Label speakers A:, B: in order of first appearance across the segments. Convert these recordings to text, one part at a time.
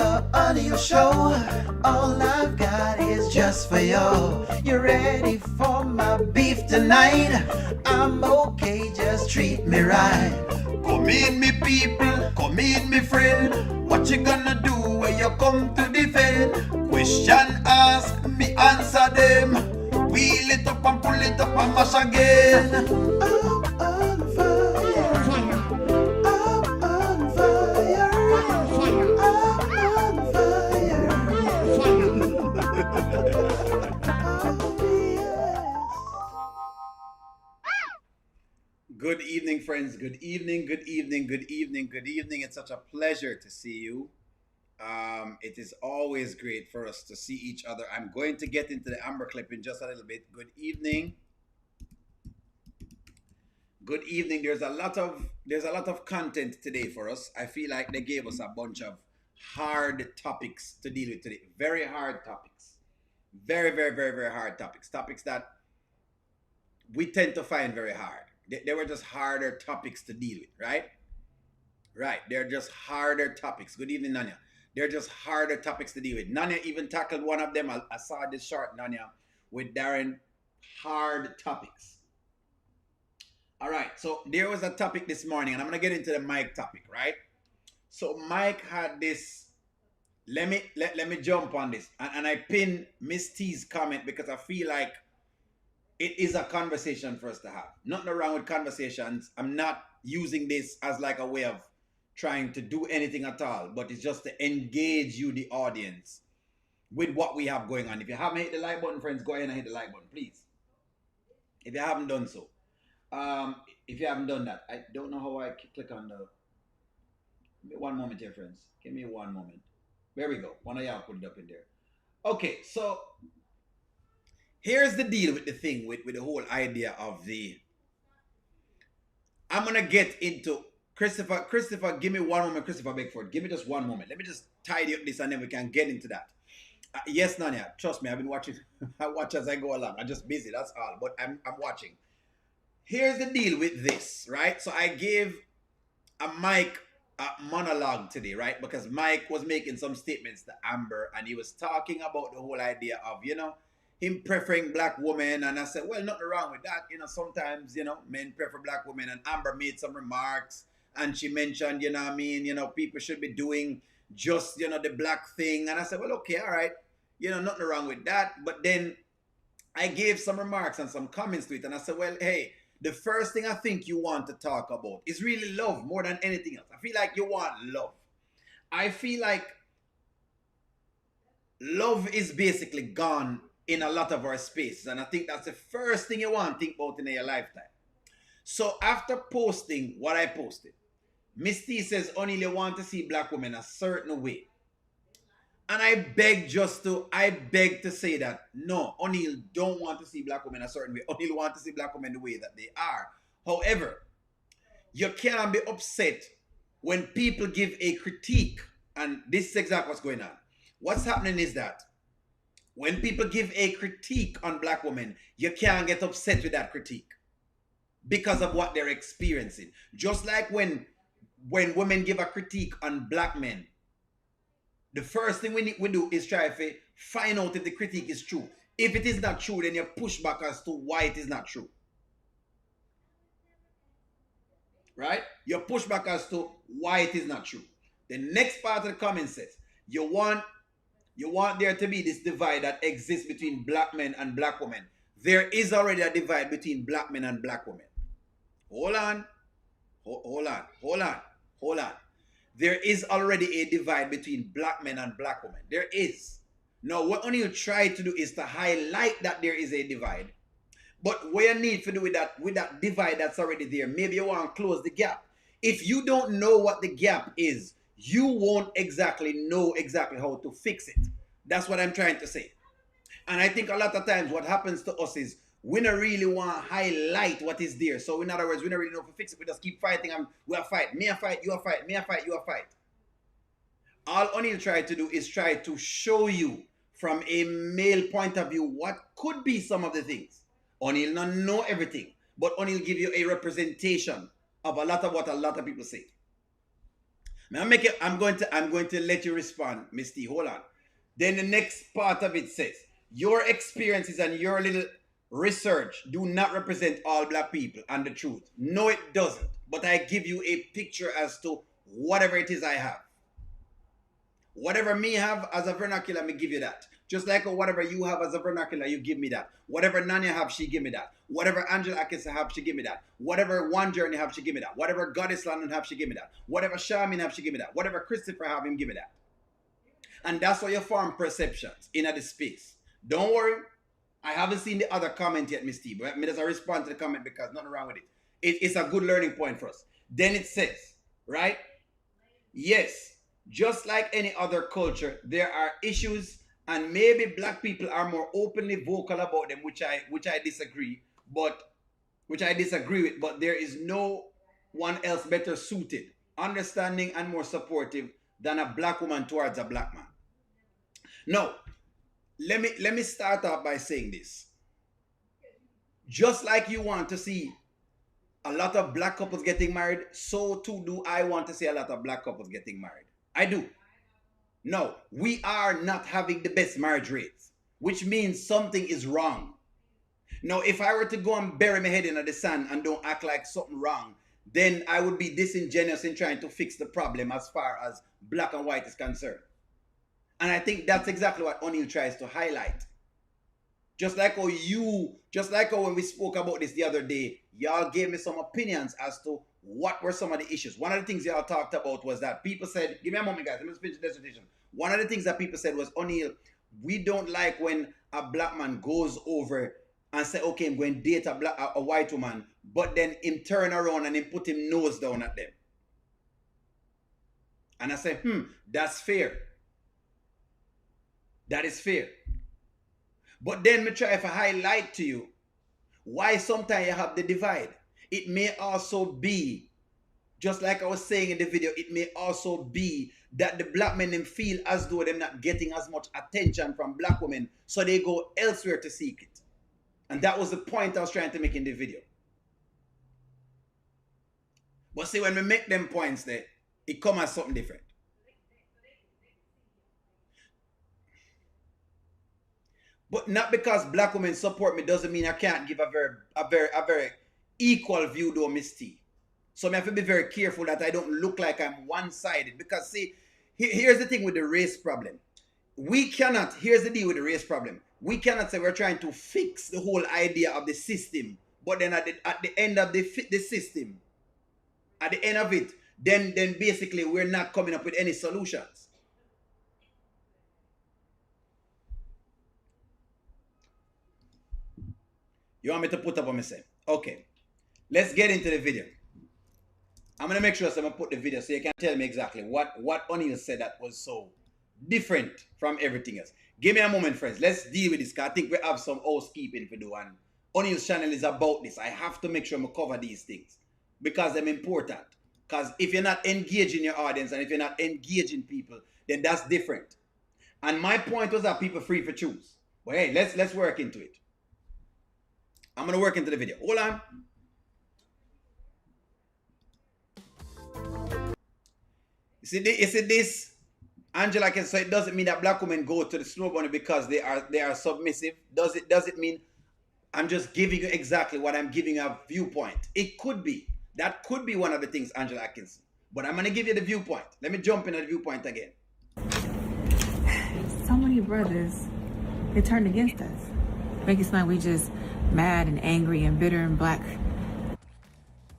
A: the O'Neill Show. All I've got is just for you. You ready for my beef tonight? I'm okay, just treat me right. Come in, me people, come in, me friend. What you gonna do when you come to defend? Question ask, me answer them. Wheel it up and pull it up and mash again. I'm on fire. I'm on fire. I'm on fire.
B: Good evening, friends. Good evening, good evening, good evening, good evening. It's such a pleasure to see you. It is always great for us to see each other. I'm going to get into the Amber clip in just a little bit. Good evening. Good evening. There's a lot of content today for us. I feel like they gave us a bunch of hard topics to deal with today. Very hard topics. Very, very, very, very hard topics. Topics that we tend to find very hard. They were just harder topics to deal with, right? Right. They're just harder topics. Good evening, Nanya. They're just harder topics to deal with. Nanya even tackled one of them. I saw this short, Nanya, with Darren. Hard topics. All right. So there was a topic this morning, and I'm going to get into the Mike topic, right? So Mike had this. Let me jump on this. And I pinned Miss T's comment because I feel like it is a conversation for us to have. Nothing wrong with conversations. I'm not using this as like a way of trying to do anything at all, but it's just to engage you, the audience, with what we have going on. If you haven't hit the like button, friends, go ahead and hit the like button, please. If you haven't done so. If you haven't done that, I don't know how I click on the... Give me one moment here, friends. Give me one moment. There we go. One of y'all put it up in there. Okay, so here's the deal with the thing, with the whole idea of the... I'm going to get into... Christopher, give me one moment, Christopher Beckford. Give me just one moment. Let me just tidy up this and then we can get into that. Yes, Nanya, trust me, I've been watching. I watch as I go along. I'm just busy, that's all. But I'm watching. Here's the deal with this, right? So I gave a Mike monologue today, right? Because Mike was making some statements to Amber and he was talking about the whole idea of, him preferring black women. And I said, well, nothing wrong with that. Sometimes, men prefer black women. And Amber made some remarks. And she mentioned, people should be doing just, the black thing. And I said, well, okay, all right. Nothing wrong with that. But then I gave some remarks and some comments to it. And I said, well, hey, the first thing I think you want to talk about is really love more than anything else. I feel like you want love. I feel like love is basically gone in a lot of our spaces. And I think that's the first thing you want to think about in your lifetime. So after posting what I posted, Miss T says, only you want to see black women a certain way. And I beg to say that, no, O'Neill don't want to see black women a certain way. O'Neill want to see black women the way that they are. However, you cannot be upset when people give a critique. And this is exactly what's going on. What's happening is that when people give a critique on black women, you can't get upset with that critique because of what they're experiencing. Just like when women give a critique on black men, the first thing we do is try to find out if the critique is true. If it is not true, then you push back as to why it is not true. Right? You push back as to why it is not true. The next part of the comment says, you want there to be this divide that exists between black men and black women. There is already a divide between black men and black women. Hold on. There is already a divide between black men and black women. There is. Now, what only you try to do is to highlight that there is a divide. But what you need to do with that divide that's already there, maybe you want to close the gap. If you don't know what the gap is, you won't exactly know exactly how to fix it. That's what I'm trying to say. And I think a lot of times what happens to us is we don't really want to highlight what is there. So in other words, we don't really know how to fix it. We just keep fighting and we are fight. Me a fight, you a fight. Me a fight, you a fight. All O'Neill tried to do is try to show you from a male point of view what could be some of the things. O'Neill not know everything, but O'Neill give you a representation of a lot of what a lot of people say. I'm going to let you respond, Miss T. Hold on. Then the next part of it says, your experiences and your little research do not represent all black people and the truth. No, it doesn't. But I give you a picture as to whatever it is I have. Whatever me have as a vernacular, me give you that. Just like whatever you have as a vernacular, you give me that. Whatever Nanya have, she give me that. Whatever Angela Atkins have, she give me that. Whatever One Journey have, she give me that. Whatever Goddess London have, she give me that. Whatever Charmin have, she give me that. Whatever Christopher have, him give me that. And that's how you form perceptions in the space. Don't worry, I haven't seen the other comment yet, Miss T, but me just respond to the comment because nothing wrong with it. It's a good learning point for us. Then it says, right? Yes, just like any other culture, there are issues, and maybe black people are more openly vocal about them, which I disagree, which I disagree with. But there is no one else better suited, understanding, and more supportive than a black woman towards a black man. No, let me start off by saying this. Just like you want to see a lot of black couples getting married, so too do I want to see a lot of black couples getting married. I do. No, we are not having the best marriage rates, which means something is wrong. Now, if I were to go and bury my head in the sand and don't act like something wrong, then I would be disingenuous in trying to fix the problem as far as black and white is concerned. And I think that's exactly what O'Neill tries to highlight. Just like how when we spoke about this the other day, y'all gave me some opinions as to what were some of the issues. One of the things y'all talked about was that people said, give me a moment, guys, let me finish the dissertation. One of the things that people said was, O'Neill, we don't like when a black man goes over and say, okay, I'm going to date a white woman, but then him turn around and him put him nose down at them. And I say, that's fair. That is fair. But then me try to highlight to you why sometimes you have the divide. It may also be, just like I was saying in the video, it may also be that the black men them feel as though they're not getting as much attention from black women, so they go elsewhere to seek it. And that was the point I was trying to make in the video. But see, when we make them points there, it comes as something different. But not because black women support me doesn't mean I can't give a very equal view though, Miss T. So I have to be very careful that I don't look like I'm one-sided. Because see, here's the thing with the race problem. Here's the deal with the race problem. We cannot say we're trying to fix the whole idea of the system. But then at the end of the system, at the end of it, then basically we're not coming up with any solutions. You want me to put up what I say? Okay. Let's get into the video. I'm going to make sure someone put the video so you can tell me exactly what O'Neill said that was so different from everything else. Give me a moment, friends. Let's deal with this because I think we have some housekeeping to do. And O'Neill's channel is about this. I have to make sure I cover these things because they're important. Because if you're not engaging your audience and if you're not engaging people, then that's different. And my point was that people are free to choose. But hey, let's work into it. I'm going to work into the video. Hold on. You see this? Angela can say it doesn't mean that black women go to the snow bunny because they are submissive. Does it mean I'm just giving you exactly what I'm giving a viewpoint? It could be. That could be one of the things, Angela Atkinson. But I'm going to give you the viewpoint. Let me jump into the viewpoint again.
C: So many brothers, they turned against us. Make it sound like we just mad and angry and bitter and black.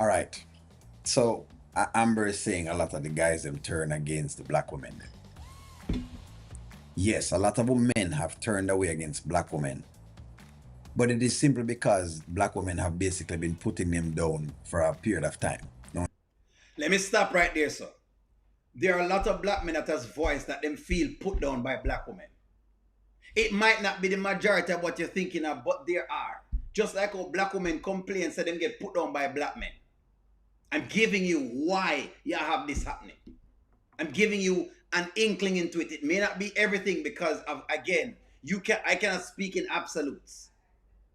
D: All right. So Amber is saying a lot of the guys have turned against the black women. Yes, a lot of men have turned away against black women. But it is simply because black women have basically been putting them down for a period of time. No?
B: Let me stop right there, sir. There are a lot of black men that has voiced that them feel put down by black women. It might not be the majority of what you're thinking of, but there are. Just like how black women complain and say them get put down by black men. I'm giving you why you have this happening. I'm giving you an inkling into it. It may not be everything because of, again, I cannot speak in absolutes.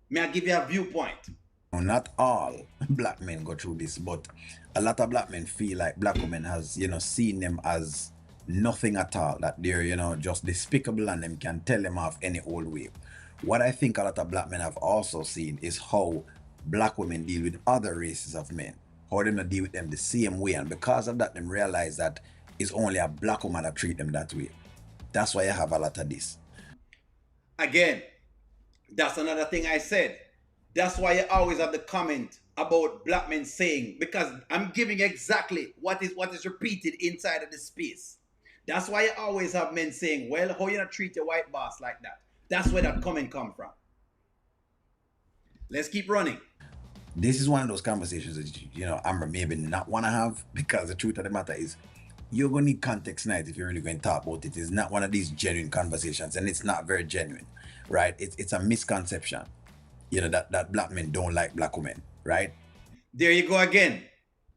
B: May I give you a viewpoint?
D: Not all black men go through this, but A lot of black men feel like black women has, seen them as nothing at all, that they're, just despicable and them can tell them off any old way. What I think a lot of black men have also seen is how black women deal with other races of men, how them not deal with them the same way. And because of that, them realize that it's only a black woman that treat them that way. That's why I have a lot of this.
B: Again, that's another thing I said. That's why you always have the comment about black men saying, because I'm giving exactly what is repeated inside of the space. That's why you always have men saying, well, how you not treat your white boss like that? That's where that comment come from. Let's keep running.
D: This is one of those conversations that, Amber maybe not want to have, because the truth of the matter is, you're going to need context tonight if you're really going to talk about it. It's not one of these genuine conversations, and it's not very genuine, right? It's a misconception, that black men don't like black women, right?
B: There you go again.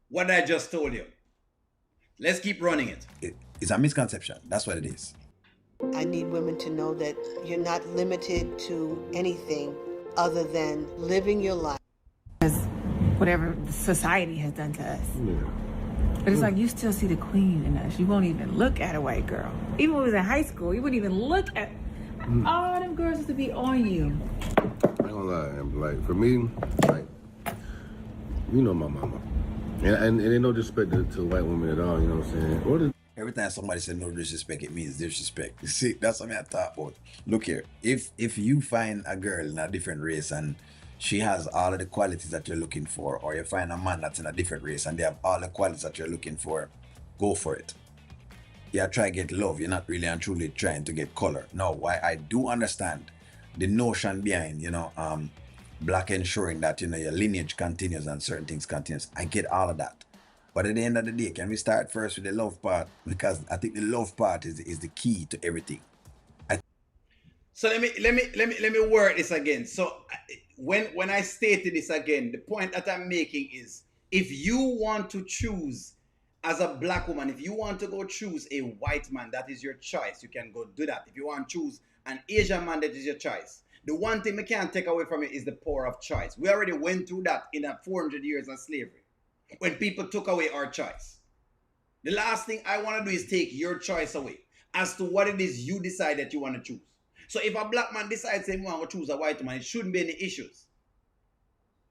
B: What I just told you. Let's keep running it.
D: It's a misconception. That's what it is.
E: I need women to know that you're not limited to anything other than living your life.
C: Because whatever society has done to us. Yeah. But it's like you still see the queen in us. You won't even look at a white girl. Even when we was in high school, you wouldn't even look at all them girls used to be on you.
F: I ain't gonna lie, like for me, like my mama, and ain't no disrespect to white women at all. You know what I'm saying?
D: Every time somebody says no disrespect, it means disrespect. You see, that's what I talk about. Look here, if you find a girl in a different race and she has all of the qualities that you're looking for, or you find a man that's in a different race and they have all the qualities that you're looking for, go for it. Yeah, try to get love. You're not really and truly trying to get color. No, why I do understand the notion behind, black ensuring that, your lineage continues and certain things continues. I get all of that. But at the end of the day, can we start first with the love part? Because I think the love part is the key to everything.
B: So let me word this again. So when I stated this again, the point that I'm making is, if you want to choose as a black woman, if you want to go choose a white man, that is your choice. You can go do that. If you want to choose an Asian man, that is your choice. The one thing we can't take away from it is the power of choice. We already went through that in 400 years of slavery, when people took away our choice. The last thing I want to do is take your choice away as to what it is you decide that you want to choose. So if a black man decides he wants to choose a white man, it shouldn't be any issues.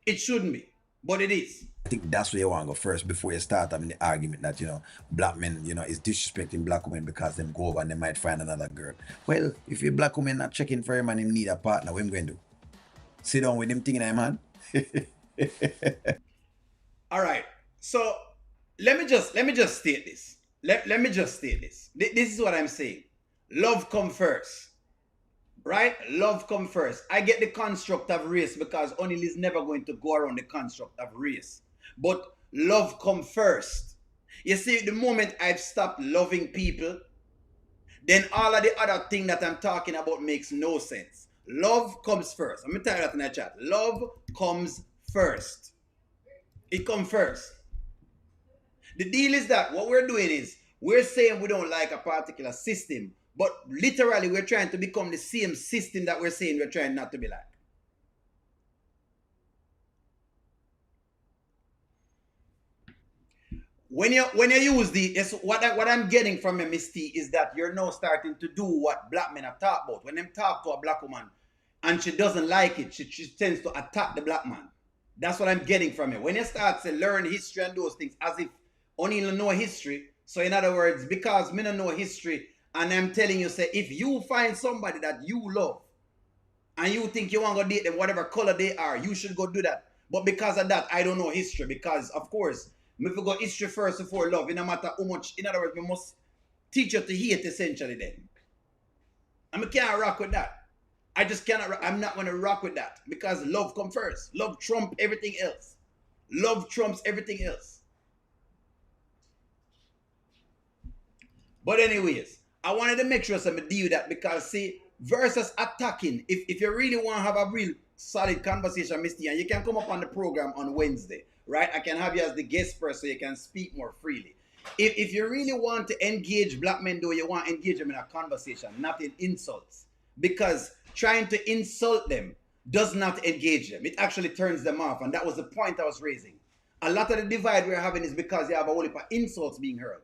B: It shouldn't be, but it is.
D: I think that's where you want to go first before you start having the argument that, black men, is disrespecting black women because them go over and they might find another girl. Well, if you're black woman not checking for him and him need a partner, what him going to do? Sit down with him thing in him hand?
B: All right. So let me just state this. Let me just state this. This is what I'm saying. Love come first. Right? Love come first. I get the construct of race because O'Neill is never going to go around the construct of race. But love come first. You see, the moment I've stopped loving people, then all of the other thing that I'm talking about makes no sense. Love comes first. I'm going to tell you that in the chat. Love comes first. It comes first. The deal is that what we're doing is we're saying we don't like a particular system, but literally we're trying to become the same system that we're saying we're trying not to be like. When you use what I'm getting from a Miss T is that you're now starting to do what black men have talked about. When them talk to a black woman and she doesn't like it, she tends to attack the black man. That's what I'm getting from you. When you start to learn history and those things, as if only you know history. So in other words, because me don't know history, and I'm telling you, say, if you find somebody that you love, and you think you want to date them, whatever color they are, you should go do that. But because of that, I don't know history. Because, of course, if we go history first before love, no matter how much, in other words, we must teach you to hate essentially then. And I can't rock with that. I just cannot, I'm not going to rock with that. Because love comes first. Love trumps everything else. Love trumps everything else. But anyways, I wanted to make sure somebody deal with that because, see, versus attacking, if you really want to have a real solid conversation, Mr. and you can come up on the program on Wednesday, right? I can have you as the guest person so you can speak more freely. If you really want to engage black men, though, you want to engage them in a conversation, not in insults. Because trying to insult them does not engage them. It actually turns them off. And that was the point I was raising. A lot of the divide we're having is because you have a whole heap of insults being heard.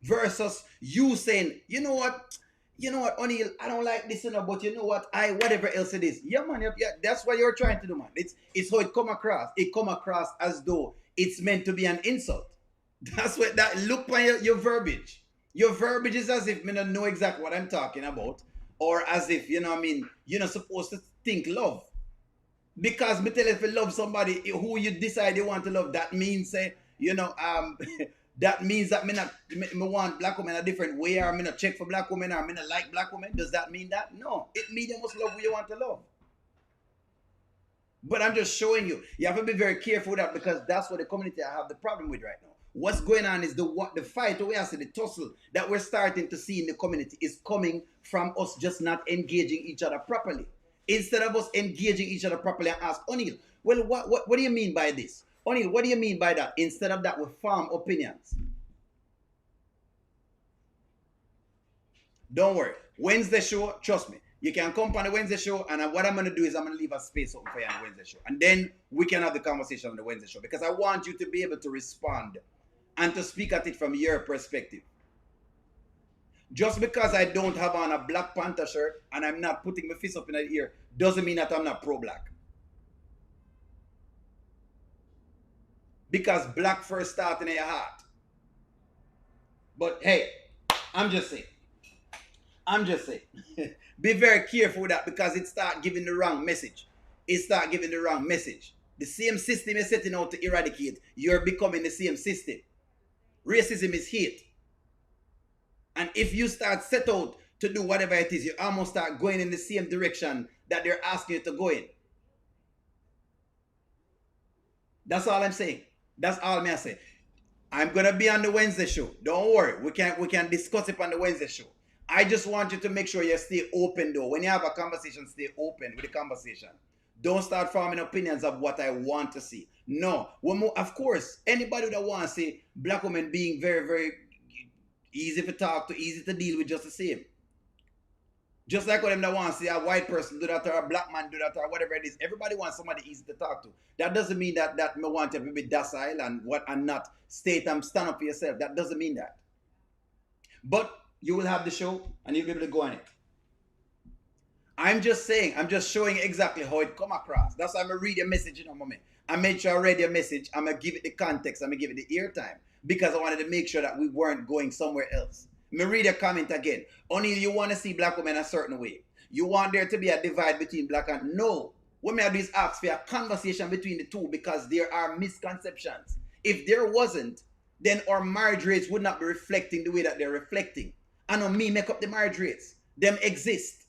B: Versus you saying, you know what, O'Neal, I don't like this, but you know what, whatever else it is. Yeah, man, yeah, that's what you're trying to do, man. It's how it come across. It come across as though it's meant to be an insult. That's what that look by your verbiage. Your verbiage is as if me don't know exactly what I'm talking about, or as if, you're not supposed to think love. Because me tell you, if you love somebody who you decide you want to love, that means that means that me want black women a different way, or me not check for black women, or me not like black women. Does that mean that? No. It means you must love who you want to love. But I'm just showing you. You have to be very careful with that, because that's what the community I have the problem with right now. What's going on is the fight, the tussle that we're starting to see in the community is coming from us just not engaging each other properly. Instead of us engaging each other properly and ask, O'Neal, well, what do you mean by this? O'Neal, what do you mean by that? Instead of that, we form opinions. Don't worry. Wednesday show, trust me. You can come on the Wednesday show, and what I'm going to do is I'm going to leave a space open for you on the Wednesday show. And then we can have the conversation on the Wednesday show, because I want you to be able to respond and to speak at it from your perspective. Just because I don't have on a Black Panther shirt and I'm not putting my fist up in the ear doesn't mean that I'm not pro-black. Because black first started in your heart. But hey, I'm just saying. Be very careful with that, because it start giving the wrong message. The same system you're setting out to eradicate, you're becoming the same system. Racism is hate. And if you start set out to do whatever it is, you almost start going in the same direction that they're asking you to go in. That's all I'm saying. That's all me I say. I'm gonna be on the Wednesday show. Don't worry. We can discuss it on the Wednesday show. I just want you to make sure you stay open though. When you have a conversation, stay open with the conversation. Don't start forming opinions of what I want to see. No. Of course, anybody that wants to see black women being very, very easy to talk to, easy to deal with, just the same. Just like them that want to see a white person do that, or a black man do that, or whatever it is. Everybody wants somebody easy to talk to. That doesn't mean that me want you to be docile and not stand up for yourself. That doesn't mean that. But you will have the show and you'll be able to go on it. I'm just showing exactly how it come across. That's why I'm going to read your message in a moment. I made sure I read your message. I'm going to give it the context. I'm going to give it the airtime, because I wanted to make sure that we weren't going somewhere else. Let me read your comment again. O'Neal, you want to see black women a certain way. You want there to be a divide between black and... No. What I do is ask for a conversation between the two, because there are misconceptions. If there wasn't, then our marriage rates would not be reflecting the way that they're reflecting. I know me make up the marriage rates. Them exist.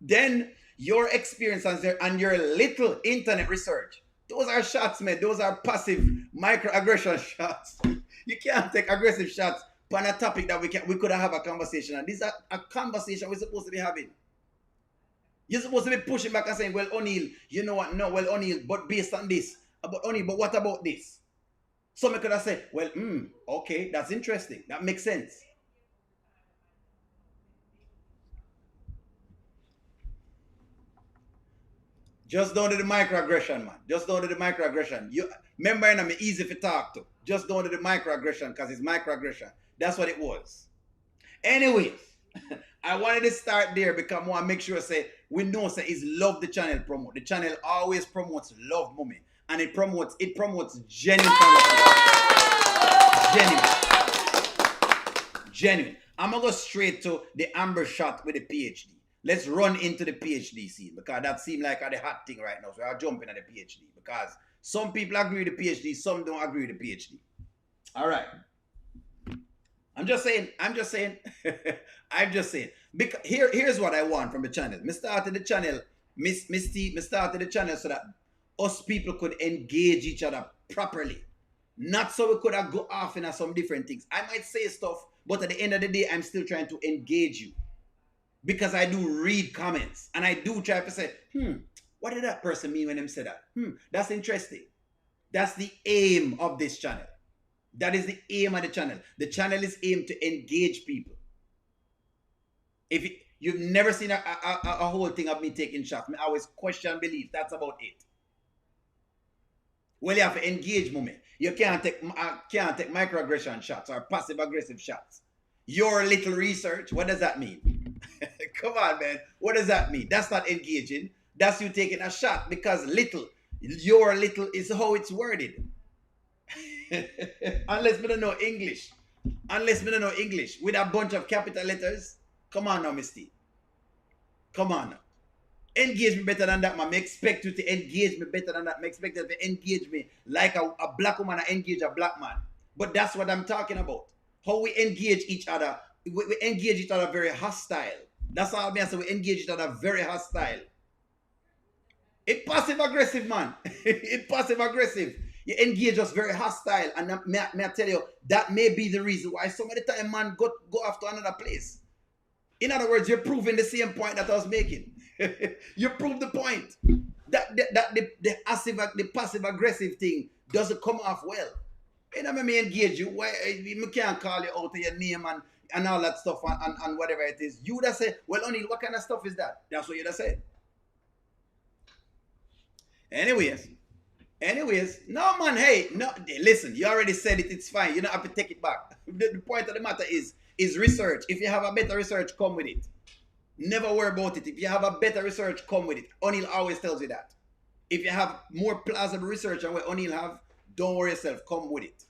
B: Then your experience and your little internet research, those are shots, man. Those are passive microaggression shots. You can't take aggressive shots on a topic that we could have a conversation. And this is a conversation we're supposed to be having. You're supposed to be pushing back and saying, well, O'Neal, you know what? No, well, O'Neal, but based on this. But O'Neal, but what about this? Somebody could have said, well, okay, that's interesting. That makes sense. Just don't do the microaggression, man. Just don't do the microaggression. You remember, I'm easy to talk to. Just don't do the microaggression, because it's microaggression. That's what it was. Anyways, I wanted to start there because I want to make sure we know it's love the channel promote. The channel always promotes love moment, and it promotes genuine conversation. Genuine. I'm gonna go straight to the amber shot with the PhD. Let's run into the PhD scene, because that seems like the hot thing right now. So I'll jump in at the PhD, because some people agree with the PhD, some don't agree with the PhD. All right. I'm just saying. Because here's what I want from the channel. Me started the channel, started the channel so that us people could engage each other properly. Not so we could have go off in some different things. I might say stuff, but at the end of the day, I'm still trying to engage you. Because I do read comments, and I do try to say, what did that person mean when they said that? That's interesting. That's the aim of this channel. That is the aim of the channel. The channel is aimed to engage people. If you've never seen a whole thing of me taking shots, I always question beliefs. That's about it. Well, you have to engage moment. You can't take microaggression shots or passive aggressive shots. Your little research, what does that mean? Come on, man. What does that mean? That's not engaging. That's you taking a shot because little, your little is how it's worded. Unless we don't know English. Unless we don't know English with a bunch of capital letters. Come on now, Misty. Come on now. Engage me better than that, man. I expect you to engage me better than that. I expect you to engage me like a black woman engage a black man. But that's what I'm talking about. How we engage each other. We engage each other very hostile. That's all I say. We engage each other very hostile. It's passive aggressive, man. It's passive aggressive. You engage us very hostile. And may I tell you, that may be the reason why some of the time, man, go off to another place. In other words, you're proving the same point that I was making. You prove the point that the passive aggressive thing doesn't come off well. You know, me engage you. Why we can't call you out to your name and all that stuff and whatever it is. You would have said, well, O'Neal, what kind of stuff is that? That's what you'd have said. Anyways, no man, hey, no, listen, you already said it, it's fine. You don't have to take it back. The point of the matter is research. If you have a better research, come with it. Never worry about it. If you have a better research, come with it. O'Neal always tells you that. If you have more plausible research than what O'Neal have, don't worry yourself, come with it.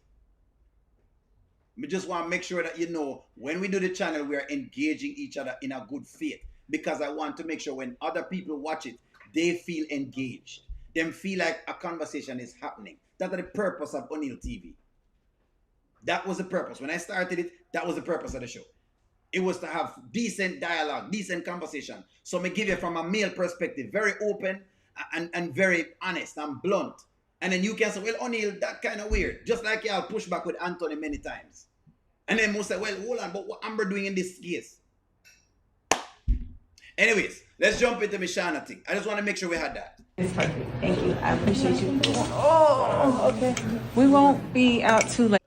B: We just want to make sure that you know when we do the channel, we are engaging each other in a good faith. Because I want to make sure when other people watch it, they feel engaged. Them feel like a conversation is happening. That's the purpose of O'Neal TV. That was the purpose. When I started it, that was the purpose of the show. It was to have decent dialogue, decent conversation. So me give you from a male perspective, very open and very honest and blunt. And then you can say, well, O'Neal, that kind of weird. Just like y'all push back with Anthony many times. And then most say, well, hold on, but what Amber doing in this case? Anyways, let's jump into Mishana thing. I just want to make sure we had that.
C: It's perfect. Thank you. I appreciate you. Oh, okay. We won't be out too late.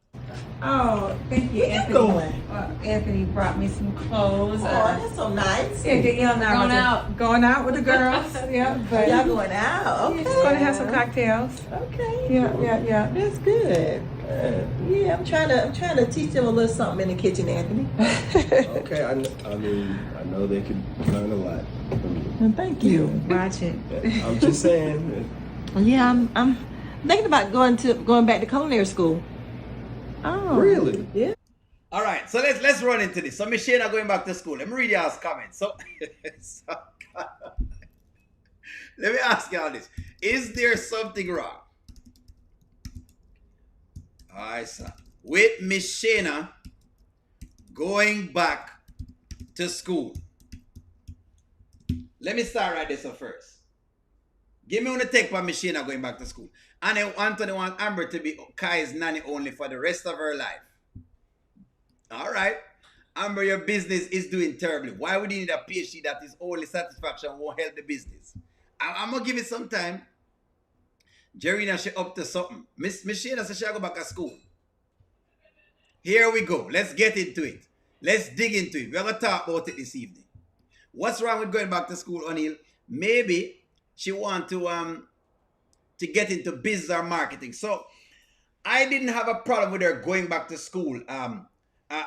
C: Oh, thank you, Anthony. Anthony brought me some clothes.
G: That's so nice.
C: Yeah, going out with the girls. Yeah, but
G: Y'all going out? Okay.
C: Just going to have some cocktails.
G: Okay.
C: Yeah.
G: That's good. Yeah, I'm trying to teach them a little something in the kitchen, Anthony.
H: Okay, I know they can learn a lot from you.
G: And thank you.
C: Watch it.
H: I'm just saying.
G: Yeah, I'm thinking about going back to culinary school.
C: Oh,
H: Really?
G: Yeah.
B: All right, so let's run into this. So Mishana going back to school. Let me read y'all's comments. So let me ask y'all this. Is there something wrong? All right, sir. With Mishana going back to school. Let me start right this up first. Give me on the take for Mishana going back to school. And I want Amber to be Kai's nanny only for the rest of her life. All right. Amber, your business is doing terribly. Why would you need a PhD that is only satisfaction won't help the business? I'm going to give it some time. Jerina, she up to something. Miss Shana says she'll go back to school. Here we go. Let's get into it. Let's dig into it. We're going to talk about it this evening. What's wrong with going back to school, O'Neal? Maybe she want to get into business or marketing. So I didn't have a problem with her going back to school,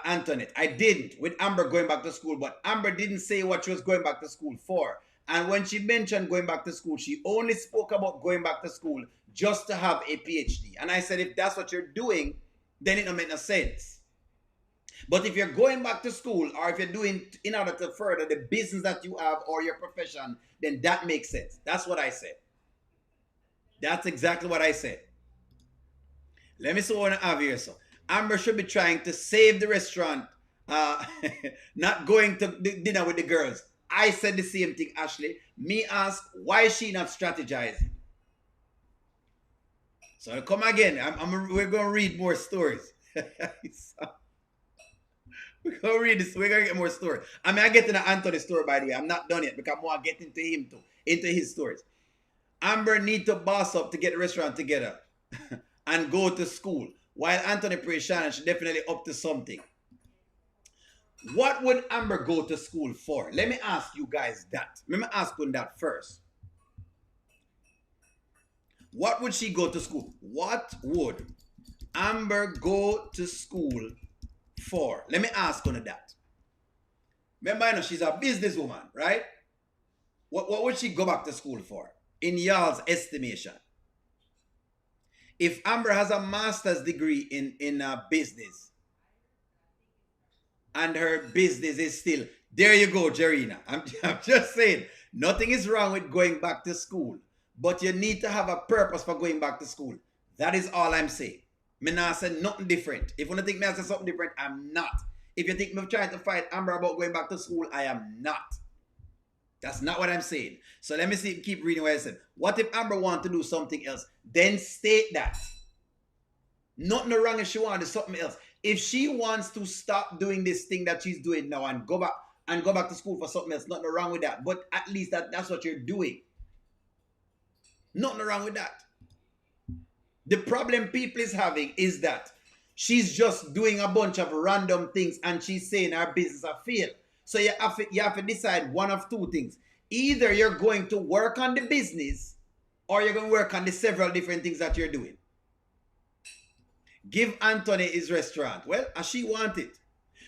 B: Antoinette. I didn't with Amber going back to school, but Amber didn't say what she was going back to school for. And when she mentioned going back to school, she only spoke about going back to school just to have a PhD. And I said, if that's what you're doing, then it don't make no sense. But if you're going back to school or if you're doing in order to further the business that you have or your profession, then that makes sense. That's what I said. That's exactly what I said. Let me see what I have here. So Amber should be trying to save the restaurant, not going to dinner with the girls. I said the same thing, Ashley. Me ask, why is she not strategizing? So come again. We're going to read more stories. We're going to read this. We're going to get more stories. I mean, I get into Anthony's story, by the way. I'm not done yet because I want to get into him too, into his stories. Amber need to boss up to get the restaurant together and go to school. While Anthony Preshan, she's definitely up to something. What would Amber go to school for? Let me ask you guys that. Let me ask you that first. What would she go to school? What would Amber go to school for? Let me ask on that. Remember, I know she's a businesswoman, right? What would she go back to school for, in y'all's estimation? If Amber has a master's degree in business, and her business is still, there you go, Jarina. I'm just saying, nothing is wrong with going back to school, but you need to have a purpose for going back to school. That is all I'm saying. Me not say nothing different. If you don't think me I say something different, I'm not. If you think me trying to fight Amber about going back to school, I am not. That's not what I'm saying. So let me see, keep reading what I said. What if Amber wants to do something else? Then state that. Nothing wrong if she wants to do something else. If she wants to stop doing this thing that she's doing now and go back to school for something else, nothing wrong with that. But at least that's what you're doing. Nothing wrong with that. The problem people is having is that she's just doing a bunch of random things and she's saying her business a fail. So you have to decide one of two things. Either you're going to work on the business or you're going to work on the several different things that you're doing. Give Anthony his restaurant. Well, as she wants it.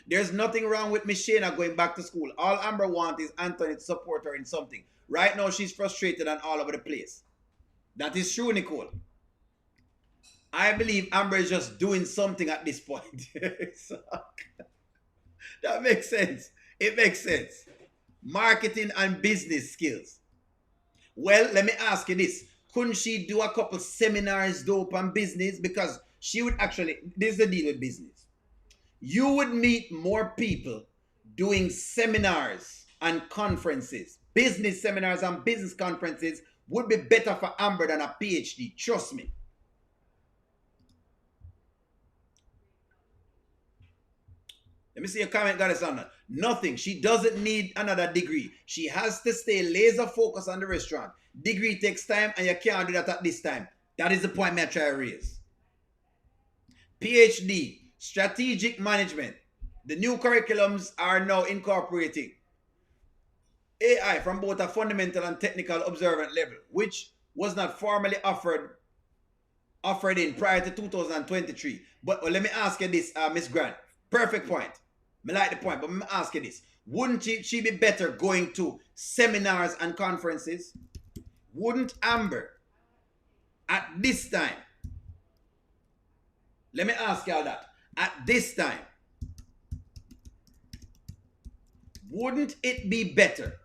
B: There's nothing wrong with Miss Shayna going back to school. All Amber wants is Anthony to support her in something. Right now, she's frustrated and all over the place. That is true, Nicole. I believe Amber is just doing something at this point. So, that makes sense. It makes sense. Marketing and business skills. Well, let me ask you this. Couldn't she do a couple seminars though on business? Because she would actually, this is the deal with business. You would meet more people doing seminars and conferences. Business seminars and business conferences would be better for Amber than a PhD. Trust me. Let me see your comment, Goddess Anna. Nothing. She doesn't need another degree. She has to stay laser focused on the restaurant. Degree takes time and you can't do that at this time. That is the point I try to raise. PhD, strategic management. The new curriculums are now incorporating AI from both a fundamental and technical observant level, which was not formally offered in prior to 2023. But let me ask you this, Miss Grant. Perfect point. I like the point, but let me ask you this. Wouldn't she be better going to seminars and conferences? Wouldn't Amber, at this time, let me ask y'all that, at this time, wouldn't it be better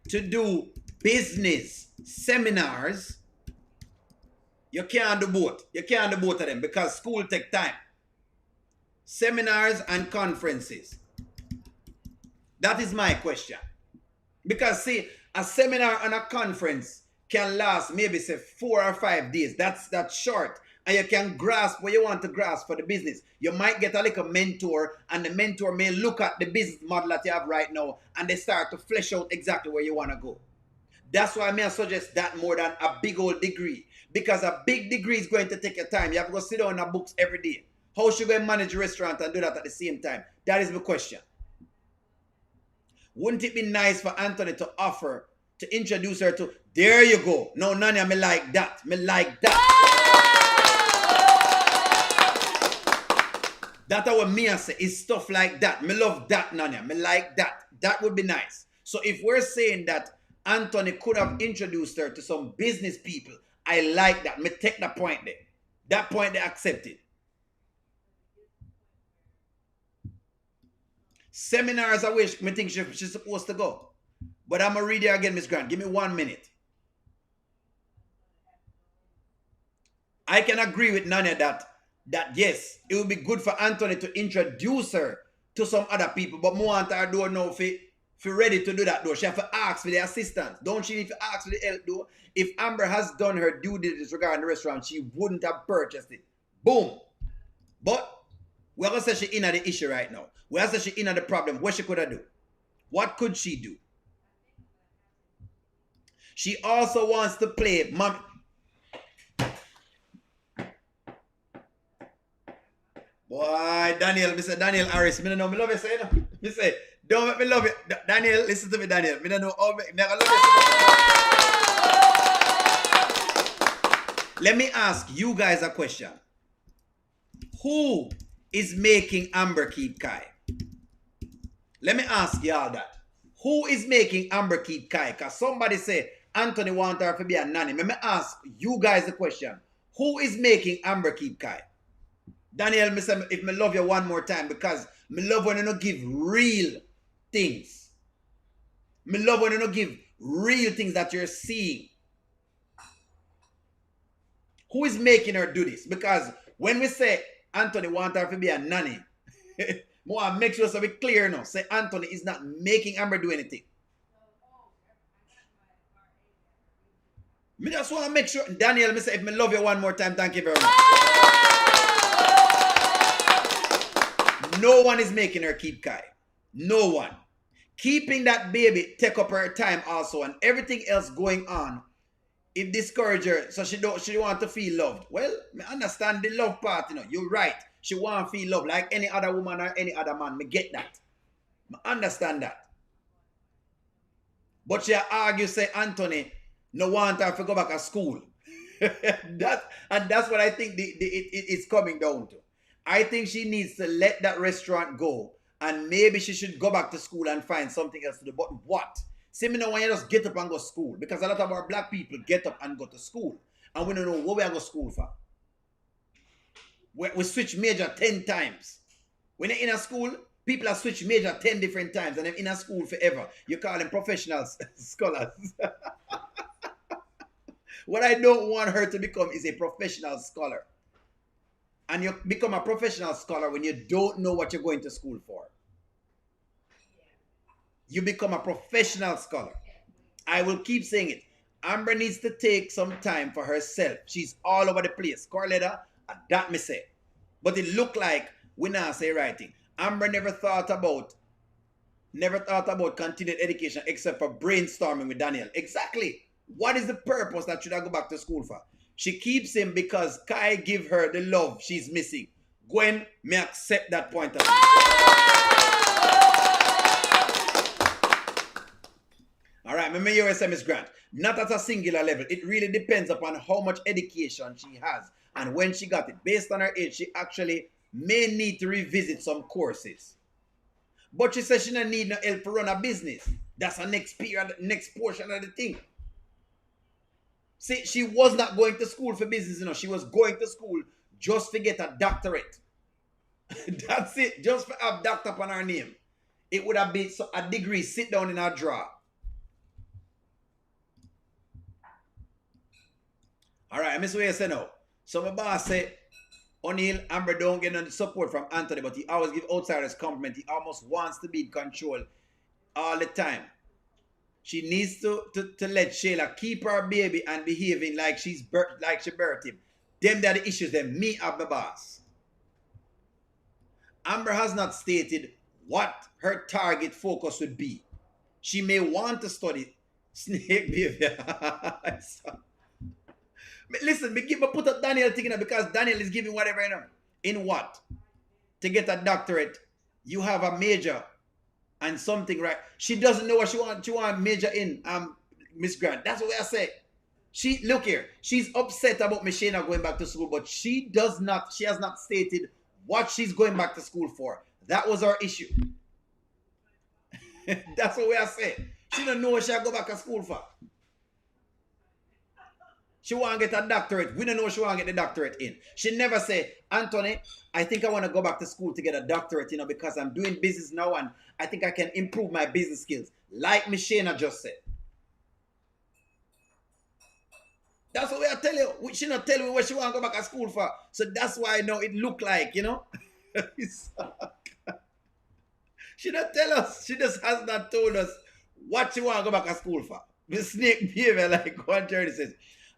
B: to do business seminars? You can't do both. You can't do both of them because school take time. Seminars and conferences. That is my question. Because see, a seminar and a conference can last maybe say 4 or 5 days. That's short. And you can grasp what you want to grasp for the business. You might get a little mentor and the mentor may look at the business model that you have right now and they start to flesh out exactly where you want to go. That's why I suggest that more than a big old degree. Because a big degree is going to take your time. You have to go sit down on books every day. How should you go manage a restaurant and do that at the same time? That is the question. Wouldn't it be nice for Anthony to offer, to introduce her to, there you go. No, Nanya, me like that. Me like that. That's what me I say is stuff like that. Me love that, Nanya. Me like that. That would be nice. So if we're saying that Anthony could have introduced her to some business people, I like that. Me take that point there. That point they accepted. Seminars, I wish me think she's supposed to go. But I'm going to read it again, Miss Grant. Give me 1 minute. I can agree with Nanya that yes, it would be good for Anthony to introduce her to some other people. But more want her do know if ready to do that though. She have to ask for the assistance. Don't she need to ask for the help though? If Amber has done her due diligence regarding the restaurant, she wouldn't have purchased it. Boom. But we're going to say she in at the issue right now. We're going to say she in at the problem. What she could have do? What could she do? She also wants to play mommy. Boy, Daniel, Mr. Daniel Harris, I don't know, I love you say, me say, Don't make me love it. Daniel, listen to me, Daniel. Me don't know how me gonna love it. Let me ask you guys a question. Who is making Amber keep Kai? Let me ask y'all that. Who is making Amber keep Kai? Because somebody say Anthony want her to be a nanny. Let me ask you guys the question. Who is making Amber keep Kai? Daniel, me say if me love you one more time because me love when you don't give real things. Me love when you don't give real things that you're seeing. Who is making her do this? Because when we say Anthony want her to be a nanny, more make sure so we clear now. Say Anthony is not making Amber do anything. Me just want to make sure. Daniel, me say if me love you one more time, thank you very much. No one is making her keep Kai. No one. Keeping that baby take up her time also, and everything else going on, it discourage her, so she want to feel loved. Well, me understand the love part, you know. You're right. She want to feel loved like any other woman or any other man. Me get that. Me understand that. But she argue, say Anthony no want her to go back to school. That's what I think it's coming down to. I think she needs to let that restaurant go, and maybe she should go back to school and find something else to do. But what? See me now when you just get up and go to school, because a lot of our black people get up and go to school, and we don't know what we are going to school for. We switch major 10 times. When you're in a school, people have switched major 10 different times, and they're in a school forever. You call them professional scholars. What I don't want her to become is a professional scholar. And you become a professional scholar when you don't know what you're going to school for. You become a professional scholar. I will keep saying it. Amber needs to take some time for herself. She's all over the place. Corletta, that me say. But it look like we now say right thing. Amber never thought about continued education except for brainstorming with Daniel. Exactly. What is the purpose that should I go back to school for? She keeps him because Kai give her the love she's missing. Gwen may accept that point of view. All right, remember your SMS Grant. Not at a singular level. It really depends upon how much education she has and when she got it. Based on her age, she actually may need to revisit some courses. But she says she don't need no help to run a business. That's the next period, next portion of the thing. See, she was not going to school for business, you know. She was going to school just to get a doctorate. That's it. Just for a doctor upon her name. It would have been a degree sit down in her drawer. All right, Miss Way say now. So my boss say, O'Neal, Amber don't get no support from Anthony, but he always give outsiders compliment. He almost wants to be in control all the time. She needs to let Shayla keep her baby and behaving like she birthed him. Them that are the issues. Them me of the boss. Amber has not stated what her target focus would be. She may want to study snake behavior. Listen, me put up Daniel thinking because Daniel is giving whatever you know. In what? To get a doctorate, you have a major and something, right? She doesn't know what she want major in, Miss Grant. That's what I say. Look here, she's upset about Miss Shayna going back to school, but she has not stated what she's going back to school for. That was her issue. That's what I say. She don't know what she'll go back to school for. She want to get a doctorate. We don't know what she want to get the doctorate in. She never say, Anthony, I think I want to go back to school to get a doctorate, you know, because I'm doing business now and I think I can improve my business skills. Like Miss Shayna just said. That's what I tell you. She not tell me what she want to go back to school for. So that's why I know it look like, you know. She don't tell us. She just has not told us what she want to go back to school for. The snake behavior, like 130 says.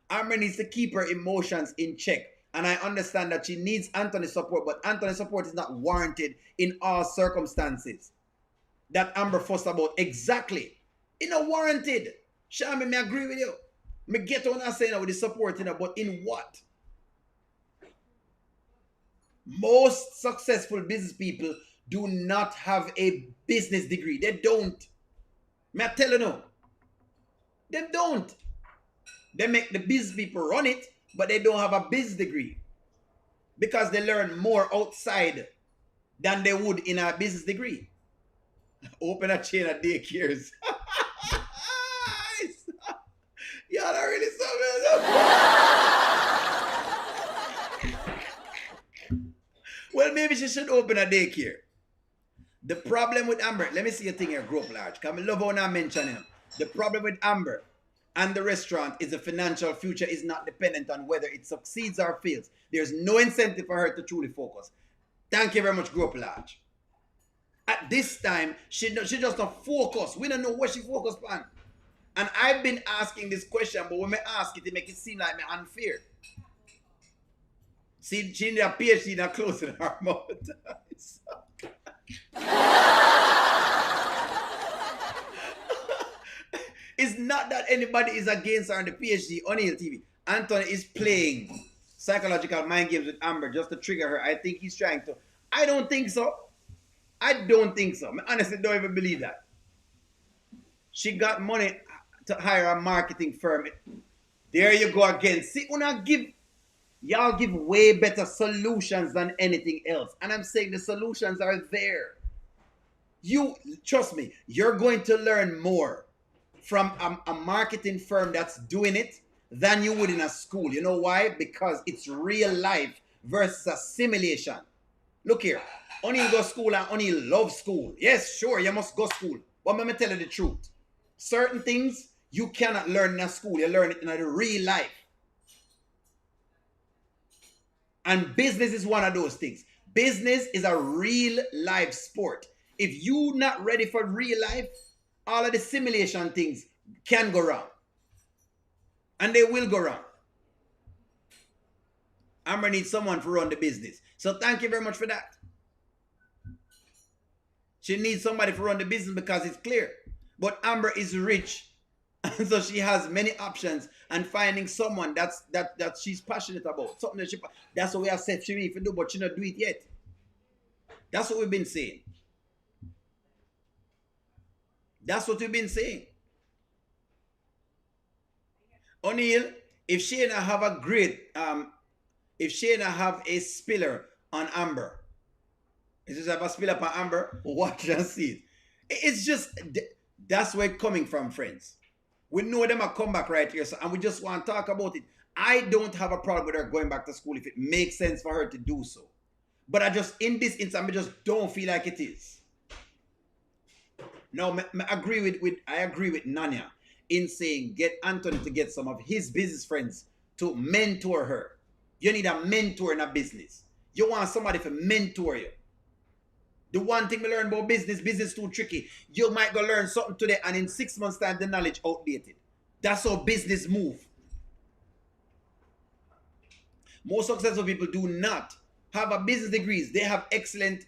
B: Amber needs to keep her emotions in check. And I understand that she needs Anthony's support, but Anthony's support is not warranted in all circumstances. That Amber fussed about. Exactly. It's not warranted. Shami, me agree with you. Me get what I'm saying with the support, you know, but in what? Most successful business people do not have a business degree. They don't. May I tell you now? They don't. They make the business people run it, but they don't have a business degree. Because they learn more outside than they would in a business degree. Open a chain of daycares. Y'all are really something. Well, maybe she should open a daycare. The problem with Amber, let me see a thing here, grow up large. Because I love how I mention him. The problem with Amber and the restaurant is the financial future is not dependent on whether it succeeds or fails. There's no incentive for her to truly focus. Thank you very much, grow up large. At this time, she just not focus. We don't know what she focused on. And I've been asking this question, but when I ask it, it makes it seem like me unfair. See, she need a PhD now close in her mouth. It's not that anybody is against her on the PhD on TV. Anthony is playing psychological mind games with Amber just to trigger her. I think he's trying to. I don't think so. I don't think so. I honestly don't even believe that. She got money to hire a marketing firm. There you go again. See, y'all give way better solutions than anything else. And I'm saying the solutions are there. You, trust me, you're going to learn more from a marketing firm that's doing it than you would in a school. You know why? Because it's real life versus a simulation. Look here. Only go school and only love school. Yes, sure, you must go school. But let me tell you the truth. Certain things you cannot learn in a school. You learn it in a real life. And business is one of those things. Business is a real life sport. If you're not ready for real life, all of the simulation things can go wrong. And they will go wrong. Amber needs someone to run the business. So thank you very much for that. She needs somebody to run the business because it's clear. But Amber is rich. And so she has many options. And finding someone that she's passionate about. Something that that's what we have said she needs to do, but she not do it yet. That's what we've been saying. That's what we've been saying. O'Neill, if Shayna have a great, if Shayna have a spiller on Amber, if she have a spiller on Amber, watch and see it. It's just, that's where it's coming from, friends. We know them are come back right here, so, and we just want to talk about it. I don't have a problem with her going back to school if it makes sense for her to do so. But I just, in this instance, I just don't feel like it is. Now, I agree with Nanya in saying get Anthony to get some of his business friends to mentor her. You need a mentor in a business. You want somebody to mentor you. The one thing we learn about business too tricky. You might go learn something today and in 6 months' time the knowledge outdated. That's how business move. Most successful people do not have a business degrees. They have excellent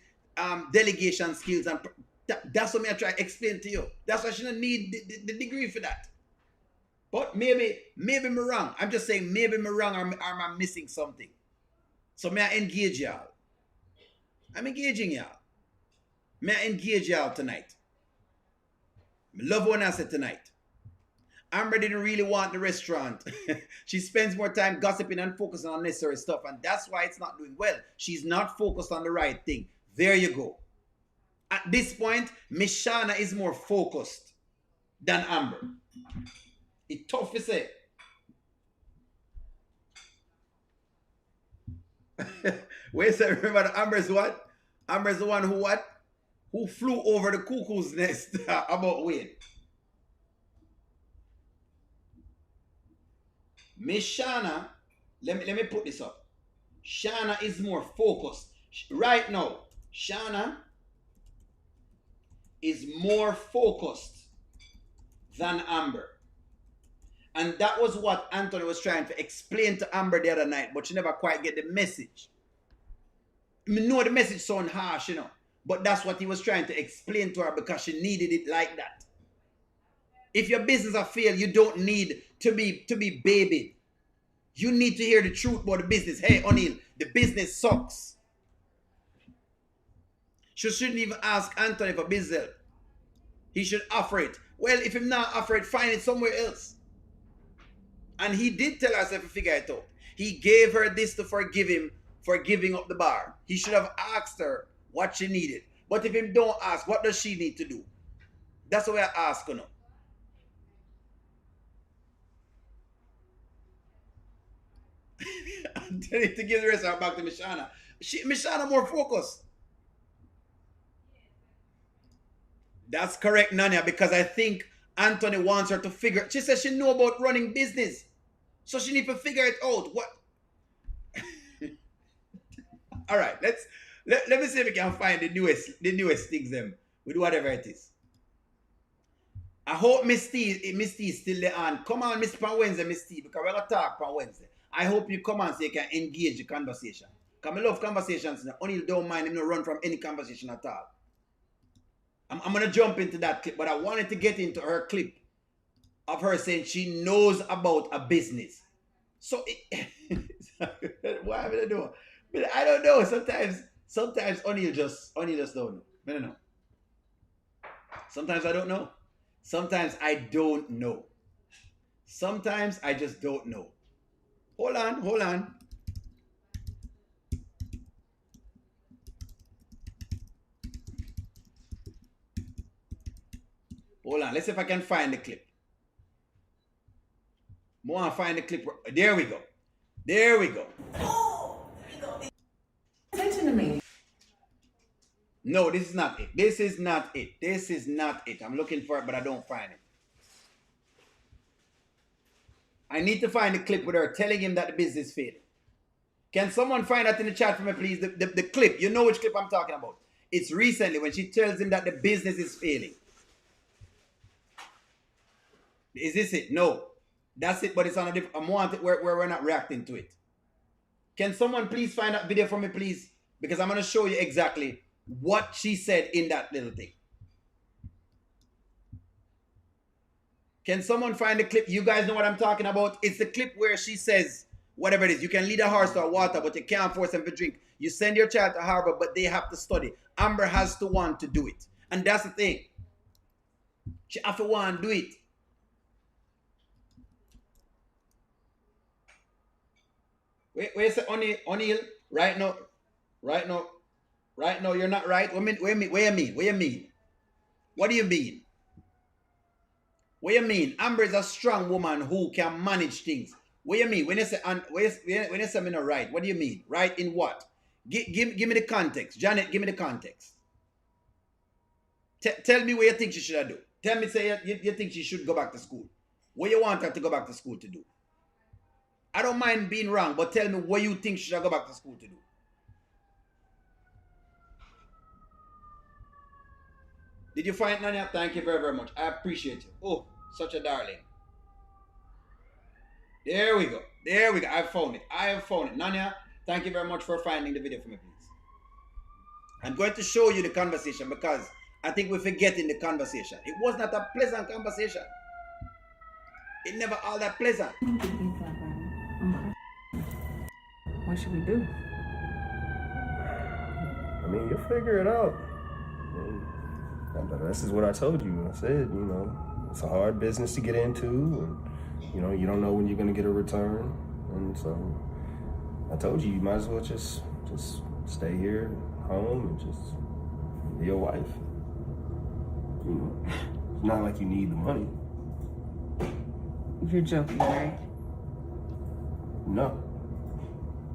B: delegation skills, and that's what I try to explain to you. That's why she don't need the degree for that. But maybe I'm wrong. I'm just saying maybe I'm wrong or I'm missing something. So may I engage y'all? I'm engaging y'all. May I engage y'all tonight? I love what I said tonight. Amber didn't really want the restaurant. She spends more time gossiping and focusing on unnecessary stuff, and that's why it's not doing well. She's not focused on the right thing. There you go. At this point, Miss Shana is more focused than Amber. It's tough to say. Wait a second, remember Amber's what? Amber's the one who what? Who flew over the cuckoo's nest about Wayne. Miss Shana, let me put this up. Shana is more focused. Right now, Shana is more focused than Amber. And that was what Anthony was trying to explain to Amber the other night, but she never quite get the message. I mean, no, the message sound harsh, you know. But that's what he was trying to explain to her because she needed it like that. If your business has failed, you don't need to be babied. You need to hear the truth about the business. Hey, O'Neill, the business sucks. She shouldn't even ask Anthony for business help. He should offer it. Well, if him not offer it, find it somewhere else. And he did tell herself to figure it out. He gave her this to forgive him for giving up the bar. He should have asked her what she needed. But if him don't ask, what does she need to do? That's what I ask her now. I'm telling you to give the rest of her back to Mishana. Mishana more focused. That's correct, Nanya, because I think Anthony wants her to figure. She says she know about running business. So she needs to figure it out. What? All right, let me see if we can find the newest things them with whatever it is. I hope Miss T is still there on. Come on, Miss Pan Wednesday, Miss T, because we're gonna talk Pan Wednesday. I hope you come on so you can engage the conversation. Because I love conversations now. Only you don't mind him no run from any conversation at all. I'm gonna jump into that clip, but I wanted to get into her clip of her saying she knows about a business. So what am I gonna do? But I don't know. Sometimes only you just don't know. I don't know. Sometimes I don't know. Sometimes I don't know. Sometimes I just don't know. Hold on. Hold on. Let's see if I can find the clip. I want to find the clip. There we go. There we go.
C: Attention to me.
B: No, this is not it. This is not it. This is not it. I'm looking for it, but I don't find it. I need to find the clip with her telling him that the business failed. Can someone find that in the chat for me, please? The clip. You know which clip I'm talking about. It's recently when she tells him that the business is failing. Is this it? No. That's it, but it's on a different... I want it where we're not reacting to it. Can someone please find that video for me, please? Because I'm going to show you exactly what she said in that little thing. Can someone find the clip? You guys know what I'm talking about. It's the clip where she says, whatever it is, you can lead a horse to water, but you can't force them to drink. You send your child to Harvard, but they have to study. Amber has to want to do it. And that's the thing. She have to want to do it. Wait a second, O'Neal, right now, you're not right. What you mean? What do you mean? What do you mean? Amber is a strong woman who can manage things. What do you mean? When you say me not right, what do you mean? Right in what? Give me the context. Janet, give me the context. Tell me what you think she should do. Tell me, say you think she should go back to school. What you want her to go back to school to do? I don't mind being wrong, but tell me what you think she should go back to school to do. Did you find Nanya? Thank you very, very much. I appreciate you. Oh, such a darling. There we go. I found it. Nanya, thank you very much for finding the video for me, please. I'm going to show you the conversation because I think we're forgetting the conversation. It was not a pleasant conversation. It never all that pleasant.
C: What should we do?
H: I mean, you'll figure it out. This is what I told you. I said, it's a hard business to get into, and you don't know when you're gonna get a return, and so I told you might as well just stay here, home, and just be your wife. It's not like you need the money.
C: You're joking, right?
H: No.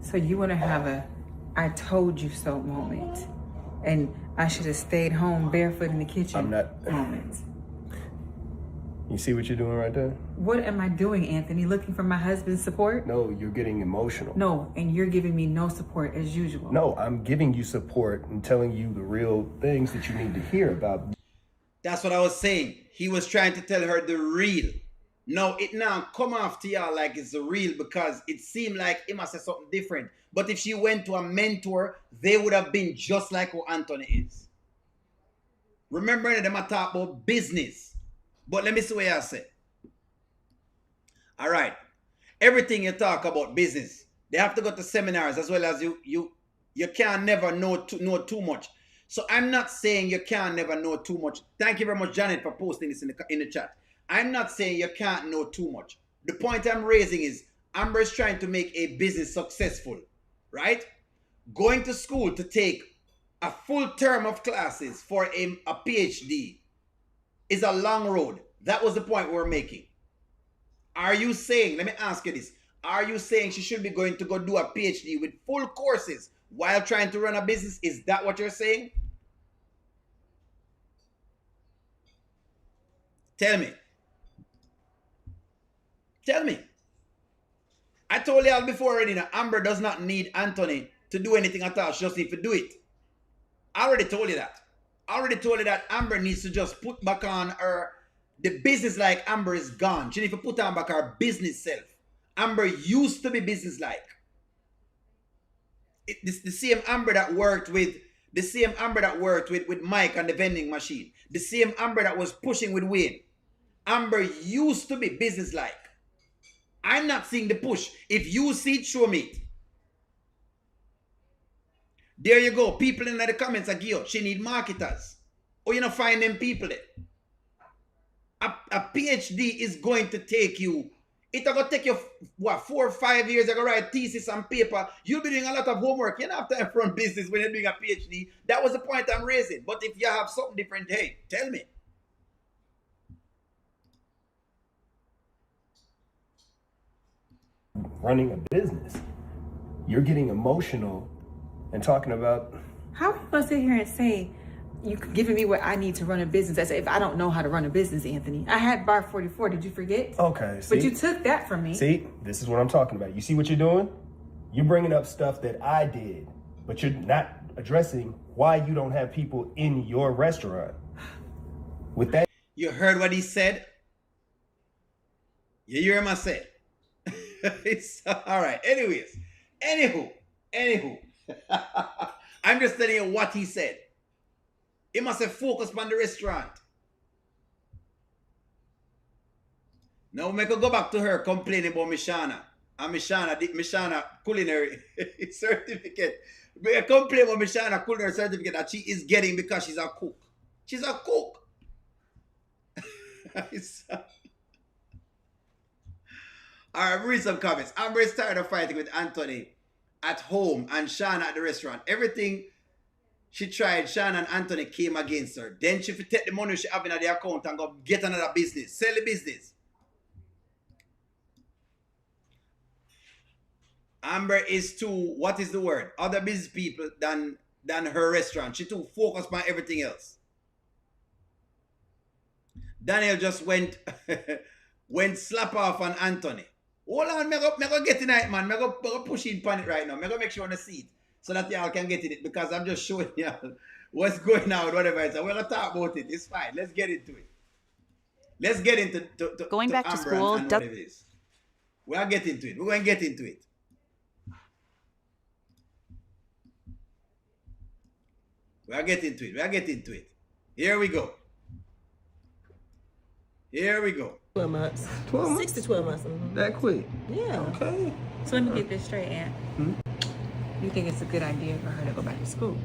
C: So you want to have a I told you so moment, and I should have stayed home barefoot in the kitchen
H: I'm not
C: moment.
H: You see what you're doing right there?
C: What am I doing, Anthony? Looking for my husband's support?
H: No, you're getting emotional.
C: No, and you're giving me no support as usual.
H: No, I'm giving you support and telling you the real things that you need to hear about.
B: That's what I was saying. He was trying to tell her the real. No, it now come off to y'all like it's the real because it seemed like he must have something different. But if she went to a mentor, they would have been just like who Anthony is. Remember, them I talk about business. But let me see what I say. All right. Everything you talk about business, they have to go to seminars as well as you can never know too much. So I'm not saying you can't never know too much. Thank you very much, Janet, for posting this in the chat. I'm not saying you can't know too much. The point I'm raising is Amber is trying to make a business successful, right? Going to school to take a full term of classes for a PhD is a long road. That was the point we're making. Are you saying, let me ask you this, are you saying she should be going to go do a PhD with full courses while trying to run a business? Is that what you're saying? Tell me. Tell me. I told y'all before already now, Amber does not need Anthony to do anything at all. She just needs to do it. I already told you that. I already told you that Amber needs to just put back on her, the business like Amber is gone. She needs to put on back her business self. Amber used to be business-like. The same Amber that worked with Mike on the vending machine. The same Amber that was pushing with Wayne. Amber used to be business-like. I'm not seeing the push. If you see it, show me it. There you go. People in the comments are give up. She need marketers. Or you know, find them people there. A PhD is going to take you, it's going to take you, what, 4 or 5 years. You're going to write thesis and paper. You'll be doing a lot of homework. You don't have time for business when you're doing a PhD. That was the point I'm raising. But if you have something different, hey, tell me.
H: Running a business, you're getting emotional and talking about.
C: How are you going to sit here and say, you giving me what I need to run a business as if I don't know how to run a business, Anthony? I had Bar 44. Did you forget?
H: Okay, see?
C: But you took that from me.
H: See, this is what I'm talking about. You see what you're doing? You're bringing up stuff that I did, but you're not addressing why you don't have people in your restaurant. With that,
B: you heard what he said? You hear him I said? It's all right. Anyways, anywho. I'm just telling you what he said. He must have focused on the restaurant. Now we can go back to her complaining about Mishana. And Mishana culinary certificate. We complain about Mishana culinary certificate that she is getting because she's a cook. She's a cook. All right, read some comments. Amber is tired of fighting with Anthony at home and Shana at the restaurant. Everything she tried, Shana and Anthony came against her. Then she take the money she have in the account and go get another business. Sell the business. Amber is too, what is the word? Other business people than her restaurant. She too focused on everything else. Daniel just went slap off on Anthony. Hold on, me go get in it, man. Me go push in pan it right now. Me go make sure on the seat so that y'all can get in it because I'm just showing y'all what's going on, whatever it is. We're going to talk about it. It's fine. Let's get into it. Let's get into
I: going back
B: Amber
I: to school.
B: And what it is. We'll get into it. We're going to get into it. We'll get into it. We'll get into it. Here we go. Here we go.
G: 12 months.
H: 12 months?
G: 6 to 12 months. Mhm.
H: that quick.
G: Yeah.
H: Okay.
C: So let me get this straight, Aunt. You think it's a good idea for her to go back to school?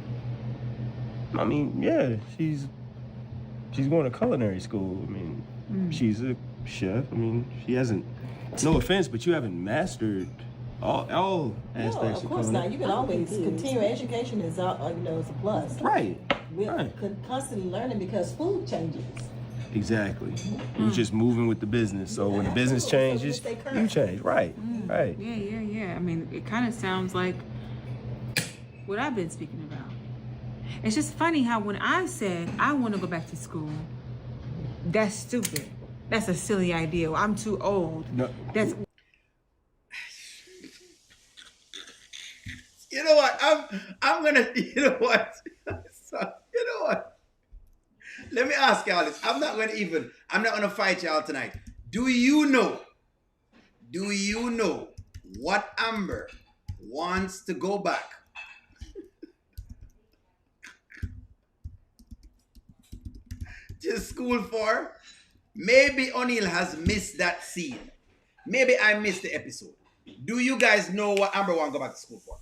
H: I mean, yeah, she's going to culinary school. I mean, she's a chef. I mean, she hasn't, no offense, but you haven't mastered all aspects
G: of course
H: culinary.
G: not. You can always continue. Education is, is a plus.
H: Right.
G: We're constantly learning because food changes.
H: Exactly. You're just moving with the business. So when the business changes, you change. Right. Right.
C: Yeah. I mean, it kind of sounds like what I've been speaking about. It's just funny how when I said I want to go back to school, that's stupid. That's a silly idea. I'm too old.
H: No.
C: That's.
B: You know what? I'm gonna. You know what? You know what? Let me ask y'all this. I'm not gonna fight y'all tonight. Do you know what Amber wants to go back? To school for? Maybe O'Neill has missed that scene. Maybe I missed the episode. Do you guys know what Amber wants to go back to school for?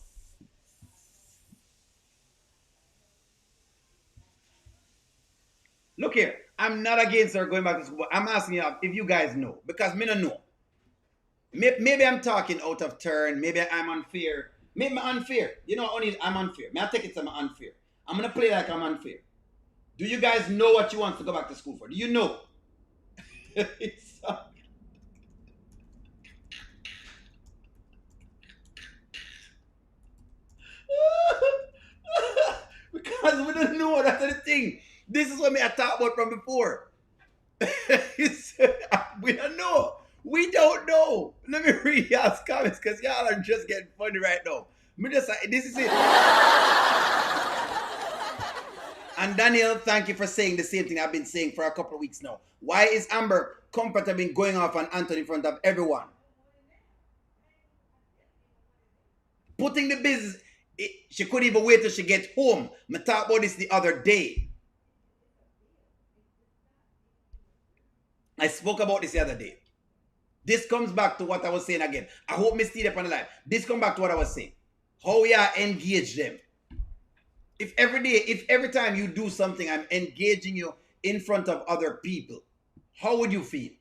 B: Look here, I'm not against her going back to school, but I'm asking you if you guys know, because me don't know. Maybe I'm talking out of turn. Maybe I'm unfair. Maybe I'm unfair. You know, only I'm unfair. May I take it as I'm unfair? I'm gonna play like I'm unfair. Do you guys know what you want to go back to school for? Do you know? Because we don't know. That's the thing. This is what I talked about from before. We don't know. We don't know. Let me read y'all's comments because y'all are just getting funny right now. This is it. And Daniel, thank you for saying the same thing I've been saying for a couple of weeks now. Why is Amber comfortable going off on Anthony in front of everyone? Putting the business, she couldn't even wait till she get home. I talked about this the other day. I spoke about this the other day. This comes back to what I was saying again. I hope me stayed up on the line. This comes back to what I was saying. How we are engage them. If every time you do something, I'm engaging you in front of other people, how would you feel?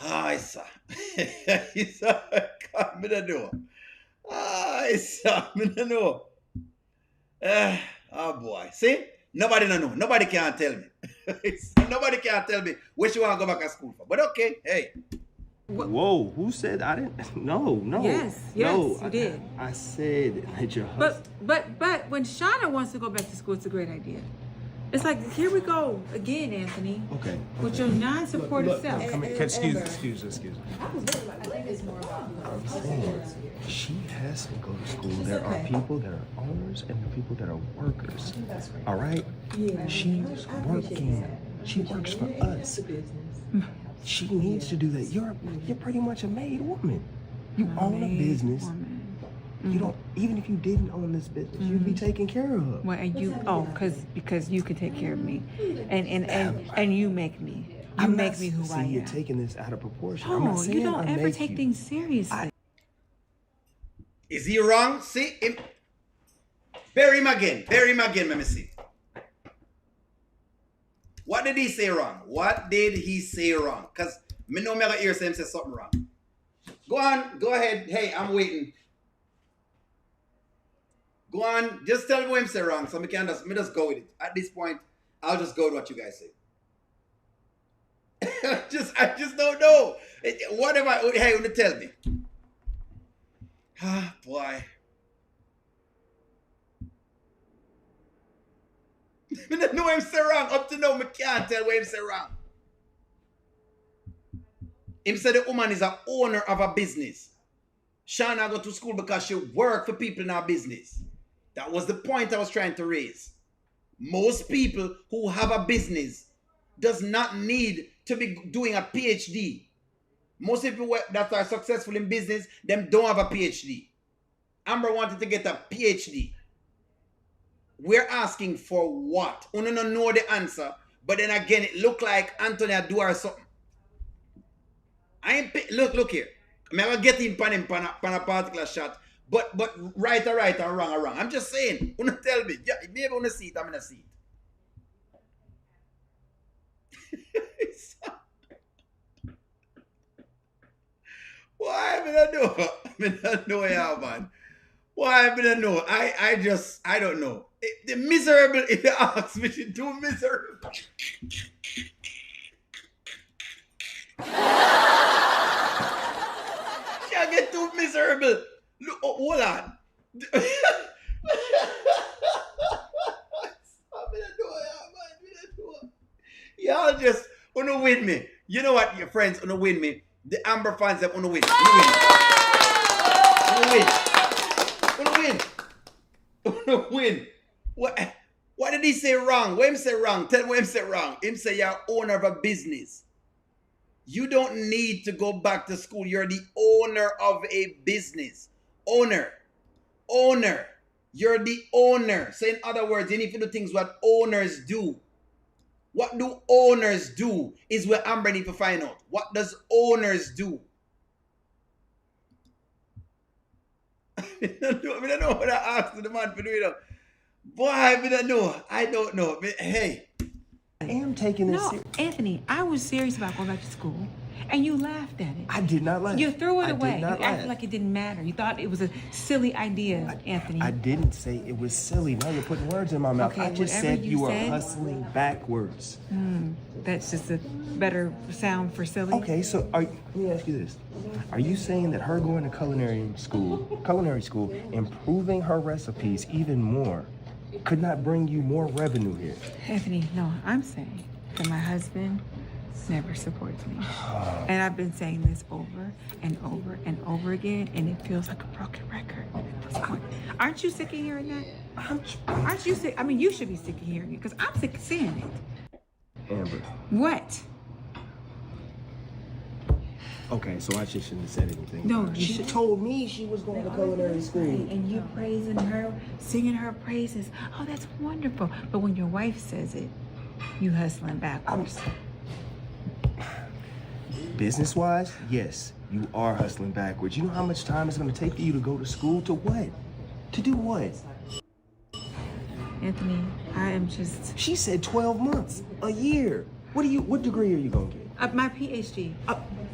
B: Isa. Isa, I don't know. Isa, I don't know. Oh boy. See? Nobody don't know. Nobody can tell me. Nobody can tell me where she want to go back to school for. But okay, hey.
H: Whoa, who said I didn't? No.
C: Yes,
H: no,
C: you did.
H: I said that your husband.
C: But when Shauna wants to go back to school, it's a great idea. It's like, here we go again, Anthony.
H: Okay.
C: With your non-supportive self.
H: Excuse me. I'm saying, she has to go to school. There are people that are owners and the people that are workers. All right? Yeah. She's working. She works for us. She needs to do that. You're pretty much a made woman. You own a business. You don't, even if you didn't own this business, you'd be taken care of.
C: Well, and you, because you can take care of me, and you make me. You make me who I am.
H: You're taking this out of proportion.
C: Oh,
H: I'm not saying
C: you don't ever take
H: you.
C: things seriously.
B: Is he wrong? See him. Bury him again. Let me see. What did he say wrong? Because me know me got ear say him say something wrong. Go on, go ahead. Hey, I'm waiting. Go on, just tell me what him say wrong, so me just go with it. At this point, I'll just go with what you guys say. I just don't know. What am I? Hey, you want to tell me? Ah, boy. I don't know what him say wrong. Up to now, I can't tell what him say wrong. Him said the woman is an owner of a business. Shauna go to school because she work for people in her business. That was the point I was trying to raise. Most people who have a business does not need to be doing a PhD. Most people that are successful in business, them don't have a PhD. Amber wanted to get a PhD. We're asking for what? We don't know the answer, but then again, it look like Anthony do or something. Look here. I'm not getting pan a particular shot, but right or wrong. I'm just saying. You tell me. Yeah, maybe on the seat, I'm in a seat. Why I don't know? I don't know, yeah, man. Why I don't know? I don't know. The miserable, if you ask me, she's too miserable. She get too miserable. Look, hold on. Y'all just wanna win me. You know what, your friends wanna win me. The Amber fans that wanna win. Wanna win. What did he say wrong? What him say wrong? Tell me what him say wrong. Him say you're owner of a business. You don't need to go back to school. You're the owner of a business. Owner. You're the owner. So in other words, you need to do things what owners do. What do owners do is where Amber need to find out. What does owners do? I don't know what I asked the man for doing it. Boy, I don't know. I don't know. Hey,
H: I am taking this
C: No,
H: serious.
C: Anthony, I was serious about going back to school, and you laughed at it.
H: I did not laugh.
C: You threw it
H: I
C: away.
H: did
C: You
H: not
C: acted
H: laugh.
C: like it didn't matter. You thought it was a silly idea, Anthony.
H: I didn't say it was silly. Now you're putting words in my mouth.
C: Okay,
H: I just
C: whatever
H: said
C: you
H: you were
C: said.
H: hustling backwards.
C: That's just a better sound for silly.
H: Okay, so let me ask you this. Are you saying that her going to culinary school, improving her recipes even more, could not bring you more revenue here?
C: Anthony, no, I'm saying that my husband never supports me. And I've been saying this over and over and over again, and it feels like a broken record at this point. Aren't you sick of hearing that? Aren't you sick? I mean, you should be sick of hearing it, because I'm sick of seeing it.
H: Amber.
C: What?
H: Okay, so I just shouldn't have said anything.
C: No, you
H: she
C: should-
H: told me she was going to culinary school.
C: And you praising her, singing her praises. Oh, that's wonderful. But when your wife says it, you hustling backwards.
H: Business-wise, yes, you are hustling backwards. You know how much time it's going to take for you to go to school? To what? To do what?
C: Anthony, I am just...
H: She said 12 months, a year. What degree are you going to get?
C: my PhD.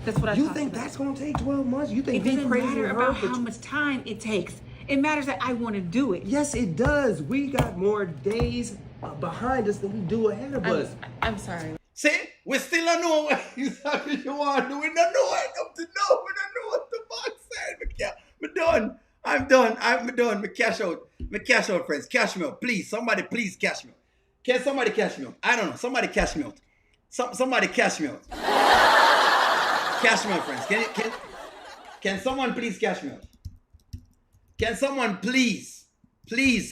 C: That's what I
H: You
C: talked
H: think
C: about.
H: that's going to take 12 months? You think
C: It
H: me
C: doesn't
H: praising
C: matter
H: her
C: about
H: for
C: how much time it takes. It matters that I want to do it.
H: Yes, it does. We got more days behind us than we do ahead of us.
C: I'm sorry.
B: see, we still don't know what exactly you want to do. We don't know what up to know. We don't know what the box said. I'm done. I'm done. Me cash out. Friends. Cash me out. Please, somebody please cash me out. Can somebody cash me out? I don't know. Somebody cash me out. Somebody cash me out. Cash me out, friends. Can someone please cash me out? Can someone please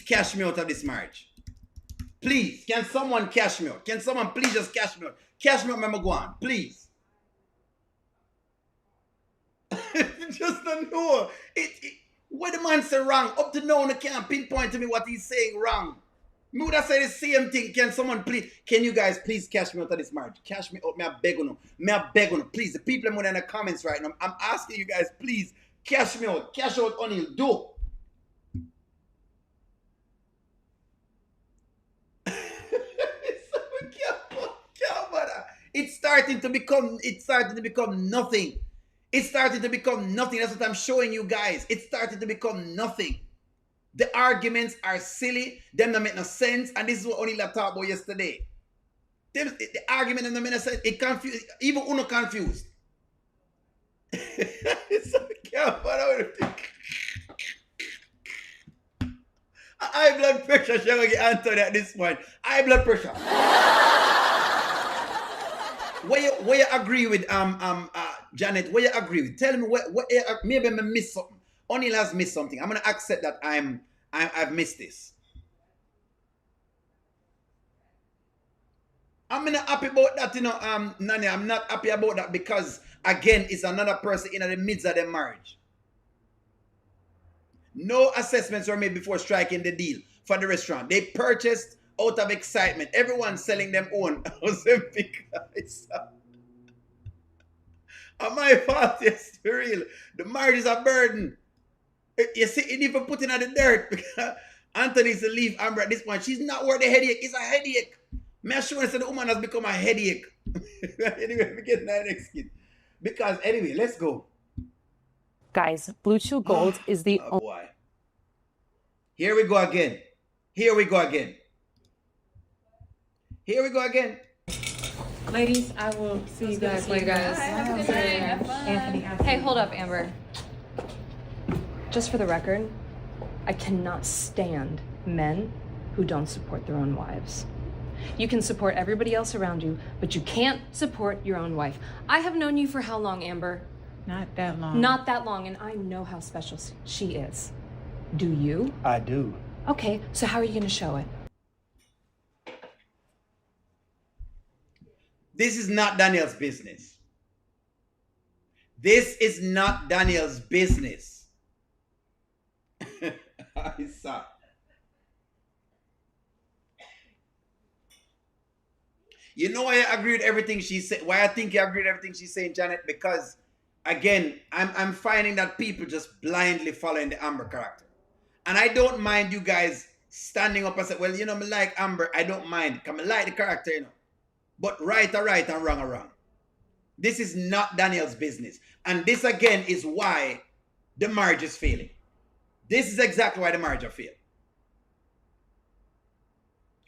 B: cash me out of this marriage? Please, can someone cash me out? Can someone please just cash me out? Cash me out, Mama Guan, please. Just don't know. What the man say wrong? Up to now, they can't pinpoint to me what he's saying wrong. Me would have said the same thing. Can someone please, can you guys please cash me out of this marriage? Cash me out. May I beg on you? May I beg on you? Please, the people in the comments right now, I'm asking you guys, please, cash me out. Cash out on you. Do. It's starting to become nothing. It's starting to become nothing. That's what I'm showing you guys. It's starting to become nothing. The arguments are silly. Them don't make no sense. And this is what Onila talked about yesterday. The argument don't make no sense. It confused. Even Uno confused. It's so high blood pressure shall get answered at this point. High blood pressure. Where you agree with Janet? Where you agree with? Tell me what maybe I missed something. O'Neal has missed something. I'm gonna accept that I've missed this. I'm not happy about that, you know, Nani. I'm not happy about that because again, it's another person in the midst of their marriage. No assessments were made before striking the deal for the restaurant. They purchased out of excitement. Everyone's selling them own Ozempic. And my fault, yes, for real. The marriage is a burden. You see, it even put in at the dirt because Anthony's to leave Amber at this point. She's not worth the headache. It's a headache. Me sure that the woman has become a headache. Anyway, we get that next kid. Because anyway, let's go.
I: Guys, Blue Chew Gold is the
B: Oh boy. Here we go again. Here we go again. Here we go again.
C: Ladies, I will see you guys later.
I: Have a good day. Have fun.
C: Anthony,
I: Hey, hold up, Amber. Just for the record, I cannot stand men who don't support their own wives. You can support everybody else around you, but you can't support your own wife. I have known you for how long, Amber?
C: Not that long.
I: Not that long, and I know how special she is. Do you?
H: I do.
I: Okay, so how are you going to show it?
B: This is not Daniel's business. This is not Daniel's business. I saw. You know why I agree with everything she said? Why I think I agree with everything she's saying, Janet? Because again, I'm finding that people just blindly following the Amber character. And I don't mind you guys standing up and say, well, you know, me like Amber, I don't mind. Because I like the character, you know. But right are right and wrong are wrong. This is not Daniel's business. And this again is why the marriage is failing. This is exactly why the marriage are failing.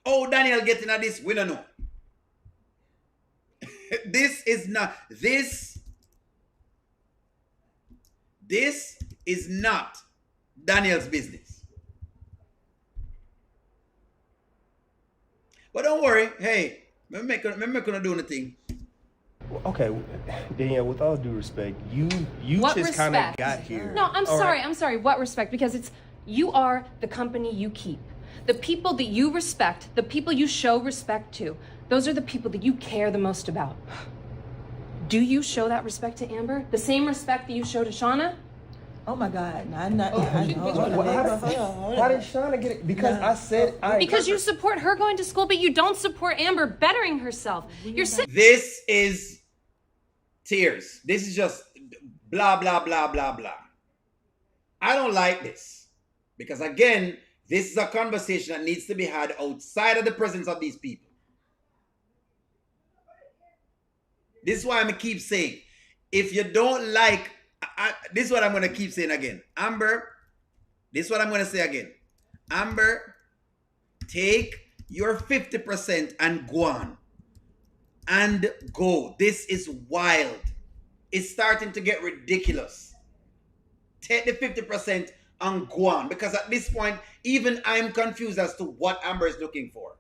B: Oh, Daniel getting at this, we don't know. This is not Daniel's business. But don't worry, hey, I'm gonna do anything.
H: Okay, Danielle, with all due respect, you
I: What
H: just kind of
I: respect?
H: got here.
I: No, I'm
H: All
I: sorry.
H: right.
I: I'm sorry. What respect? Because you are the company you keep. The people that you respect, the people you show respect to, those are the people that you care the most about. Do you show that respect to Amber? The same respect that you show to Shauna?
G: Oh my God! I'm not.
H: How did Shauna get it? Because I said
I: Because you support her going to school, but you don't support Amber bettering herself. You're sitting.
B: This is tears. This is just blah, blah, blah, blah, blah. I don't like this. Because again, this is a conversation that needs to be had outside of the presence of these people. This is why I'm going to keep saying, if you don't like, this is what I'm going to keep saying again. Amber, this is what I'm going to say again. Amber, take your 50% and go on. And go. This is wild. It's starting to get ridiculous. Take the 50% and go on. Because at this point, even I'm confused as to what Amber is looking for.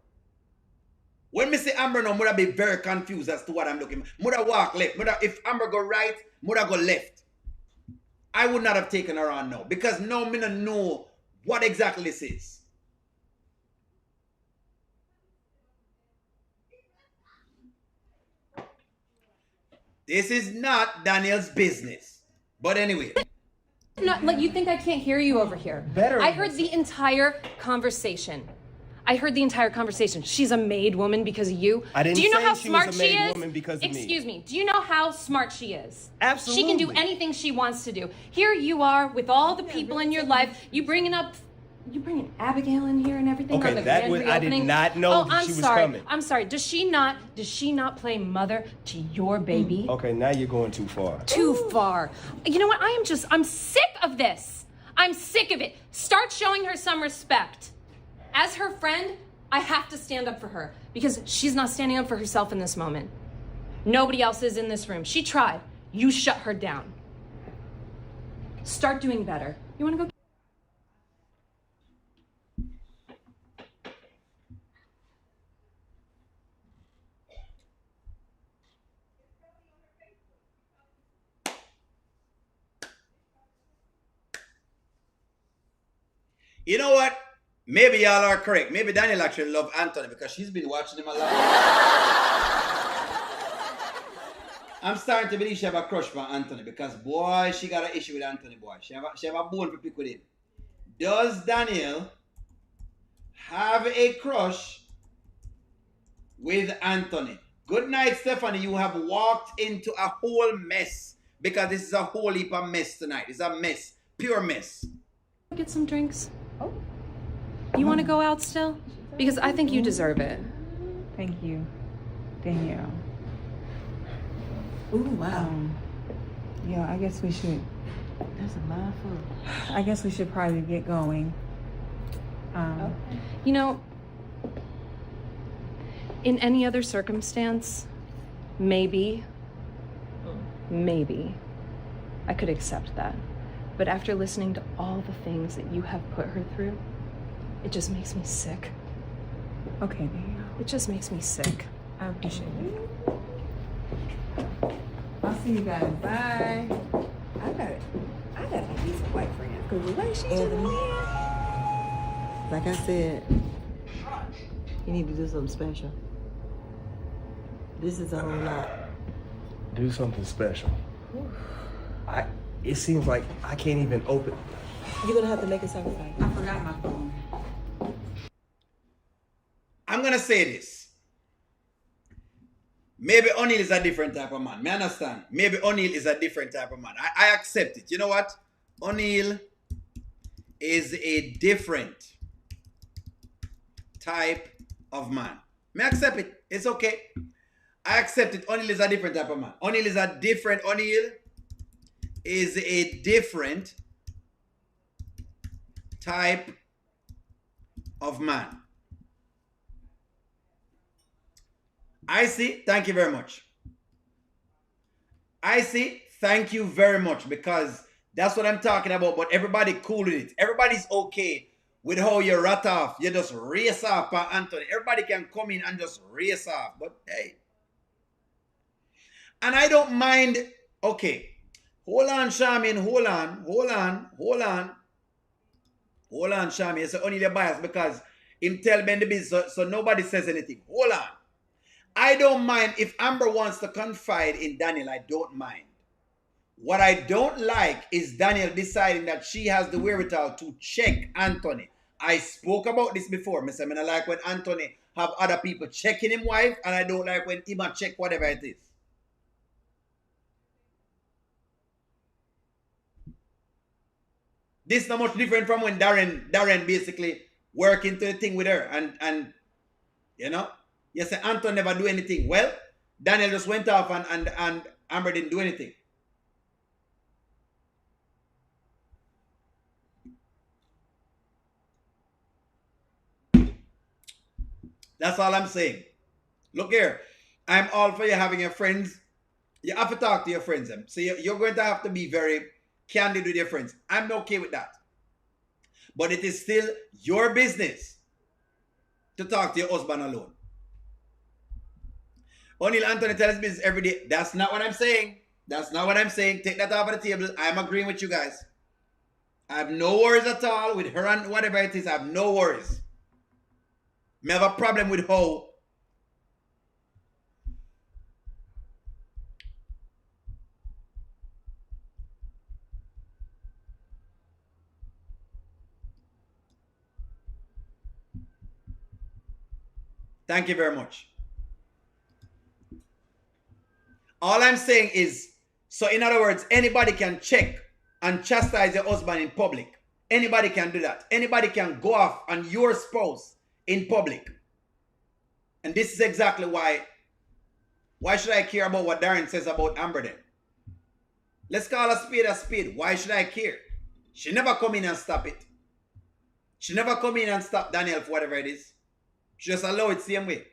B: When me say Amber now, I'd be very confused as to what I'm looking for. I'd walk left. If Amber go right, I'd go left. I would not have taken her on now. Because now I don't know what exactly this is. This is not Daniel's business. But anyway.
I: Not, like, you think I can't hear you over here? I heard the entire conversation. She's a made woman because of you.
H: I didn't
I: do you know
H: say
I: how
H: she
I: smart
H: was a
I: she
H: made
I: is?
H: woman because of me.
I: Excuse me. Do you know how smart she is?
H: Absolutely.
I: She can do anything she wants to do. Here you are with all the people in your life. You bringing Abigail in here and everything.
H: Okay,
I: on the
H: that
I: grand
H: was I did
I: reopening.
H: not know that she was coming.
I: I'm sorry. Does she not play mother to your baby?
H: Okay, now you're going too far.
I: Too far. You know what? I'm sick of this. I'm sick of it. Start showing her some respect. As her friend, I have to stand up for her because she's not standing up for herself in this moment. Nobody else is in this room. She tried. You shut her down. Start doing better. You want to go?
B: You know what? Maybe y'all are correct. Maybe Daniel actually loves Anthony because she's been watching him a lot. I'm starting to believe she have a crush for Anthony because, boy, she got an issue with Anthony, boy. She have a bone to pick with him. Does Daniel have a crush with Anthony? Good night, Stephanie. You have walked into a whole mess because this is a whole heap of mess tonight. It's a mess. Pure mess.
I: Get some drinks. Oh. You want to go out still? Because I think you deserve it.
C: Thank you, Danielle.
G: Ooh, wow.
C: Yeah, I guess we should.
G: That's a lot of food.
C: I guess we should probably get going.
I: You know, in any other circumstance, maybe I could accept that. But after listening to all the things that you have put her through, it just makes me sick.
C: Okay, Danielle.
I: It just makes me sick.
C: I appreciate it. I'll see you guys. Bye.
G: I got a piece of white friend. Cause the way she just like I said, you need to do something special. This is a whole lot.
H: Do something special. It seems like I can't even open.
G: You're gonna have to make a sacrifice.
C: I forgot my phone.
B: I'm going to say this. Maybe O'Neal is a different type of man. Me understand. Maybe O'Neal is a different type of man. I accept it. You know what? O'Neal is a different type of man. May I accept it? It's okay. I accept it. O'Neal is a different type of man. O'Neal is a different type of man. I see. Thank you very much. I see. Thank you very much, because that's what I'm talking about. But everybody cool with it. Everybody's okay with how you rat off. You just race off by Anthony. Everybody can come in and just race off. But hey. And I don't mind. Okay. Hold on, Charmaine. Hold on, Charmaine. It's only the bias because him tell Ben the business, so nobody says anything. Hold on. I don't mind if Amber wants to confide in Daniel. I don't mind. What I don't like is Daniel deciding that she has the wherewithal to check Anthony. I spoke about this before. I mean, I like when Anthony have other people checking him wife, and I don't like when him check whatever it is. This is not much different from when Darren basically work into the thing with her, and you know, you say Anthony never do anything. Well, Daniel just went off and Amber didn't do anything. That's all I'm saying. Look here, I'm all for you having your friends. You have to talk to your friends. So you're going to have to be very candid with your friends. I'm okay with that. But it is still your business to talk to your husband alone. O'Neal Anthony tells his business every day. That's not what I'm saying. That's not what I'm saying. Take that off of the table. I'm agreeing with you guys. I have no worries at all with her and whatever it is. I have no worries. I have a problem with how Thank you very much. All I'm saying is, so in other words, anybody can check and chastise your husband in public. Anybody can do that. Anybody can go off on your spouse in public. And this is exactly why should I care about what Darren says about Amber then? Let's call a spade a spade. Why should I care? She never come in and stop it. She never come in and stop Daniel for whatever it is. She just allow it same way.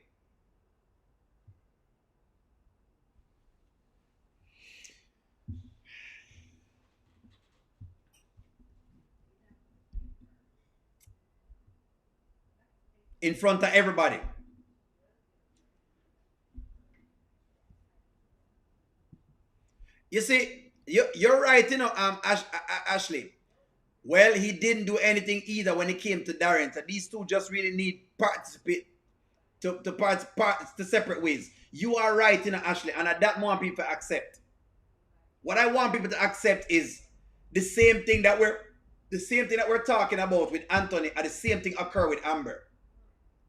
B: In front of everybody. You see, you're right, you know, Ashley. Well, he didn't do anything either when it came to Darren. So these two just really need participate to separate ways. You are right, you know, Ashley, and I don't want people to accept. What I want people to accept is the same thing that we're talking about with Anthony, and the same thing occur with Amber.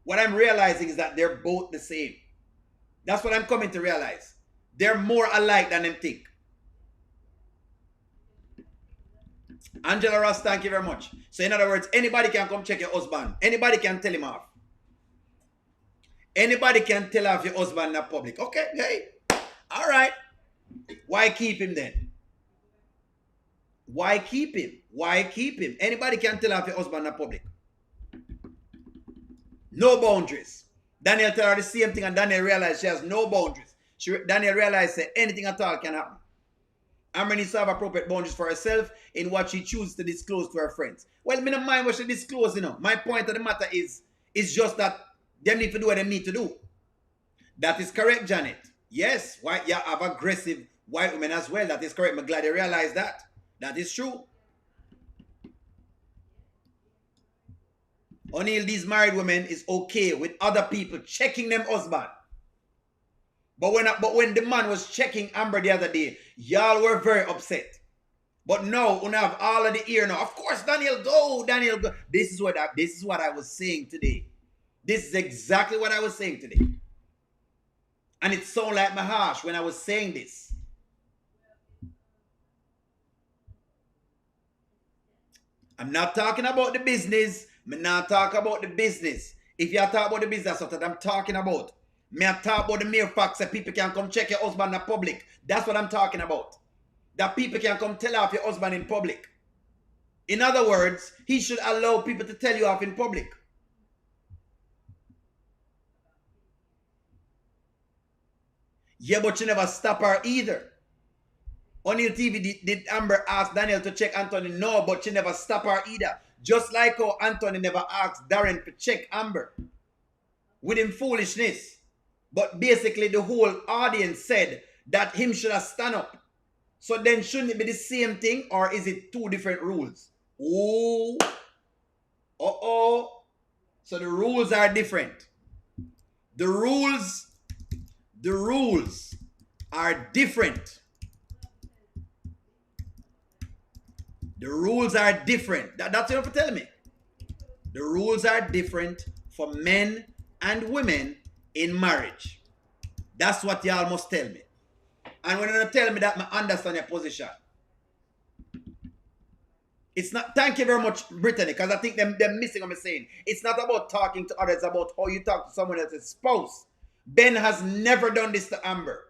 B: What I'm realizing is that they're both the same. That's what I'm coming to realize. They're more alike than them think. Angela Ross, thank you very much. So in other words, anybody can come check your husband. Anybody can tell him off. Anybody can tell off your husband in public. Okay, hey. All right. Why keep him then? Why keep him? Why keep him? Anybody can tell off your husband in public. No boundaries. Daniel tell her the same thing, and Daniel realized she has no boundaries. Daniel realized that anything at all can happen. Amber needs to have appropriate boundaries for herself in what she chooses to disclose to her friends. Well, me don't mind what she disclose, you know. My point of the matter is just that they need to do what they need to do. That is correct, Janet. Yes, why you have aggressive white women as well. That is correct. I'm glad you realize that. That is true. O'Neal, these married women is okay with other people checking them husband. But when the man was checking Amber the other day, y'all were very upset. But now, we have all of the ear now. Of course, Daniel, go. This is what I was saying today. This is exactly what I was saying today. And it sounded like my harsh when I was saying this. I'm not talking about the business. I'm not talking about the business. If you talk about the business that I'm talking about, me I talk about the mere fact that people can come check your husband in public. That's what I'm talking about. That people can come tell off your husband in public. In other words, he should allow people to tell you off in public. Yeah, but you never stop her either. On your TV, did Amber ask Daniel to check Anthony? No, but she never stop her either. Just like how Anthony never asked Darren to check Amber with him foolishness. But basically the whole audience said that him should have stand up. So then shouldn't it be the same thing, or is it two different rules? Oh. So the rules are different. The rules are different. The rules are different. That's what you have to tell me. The rules are different for men and women in marriage. That's what y'all must tell me. And when you tell me that, I understand your position. It's not, thank you very much, Brittany, because I think they're missing what I'm saying. It's not about talking to others, it's about how you talk to someone else's spouse. Ben has never done this to Amber.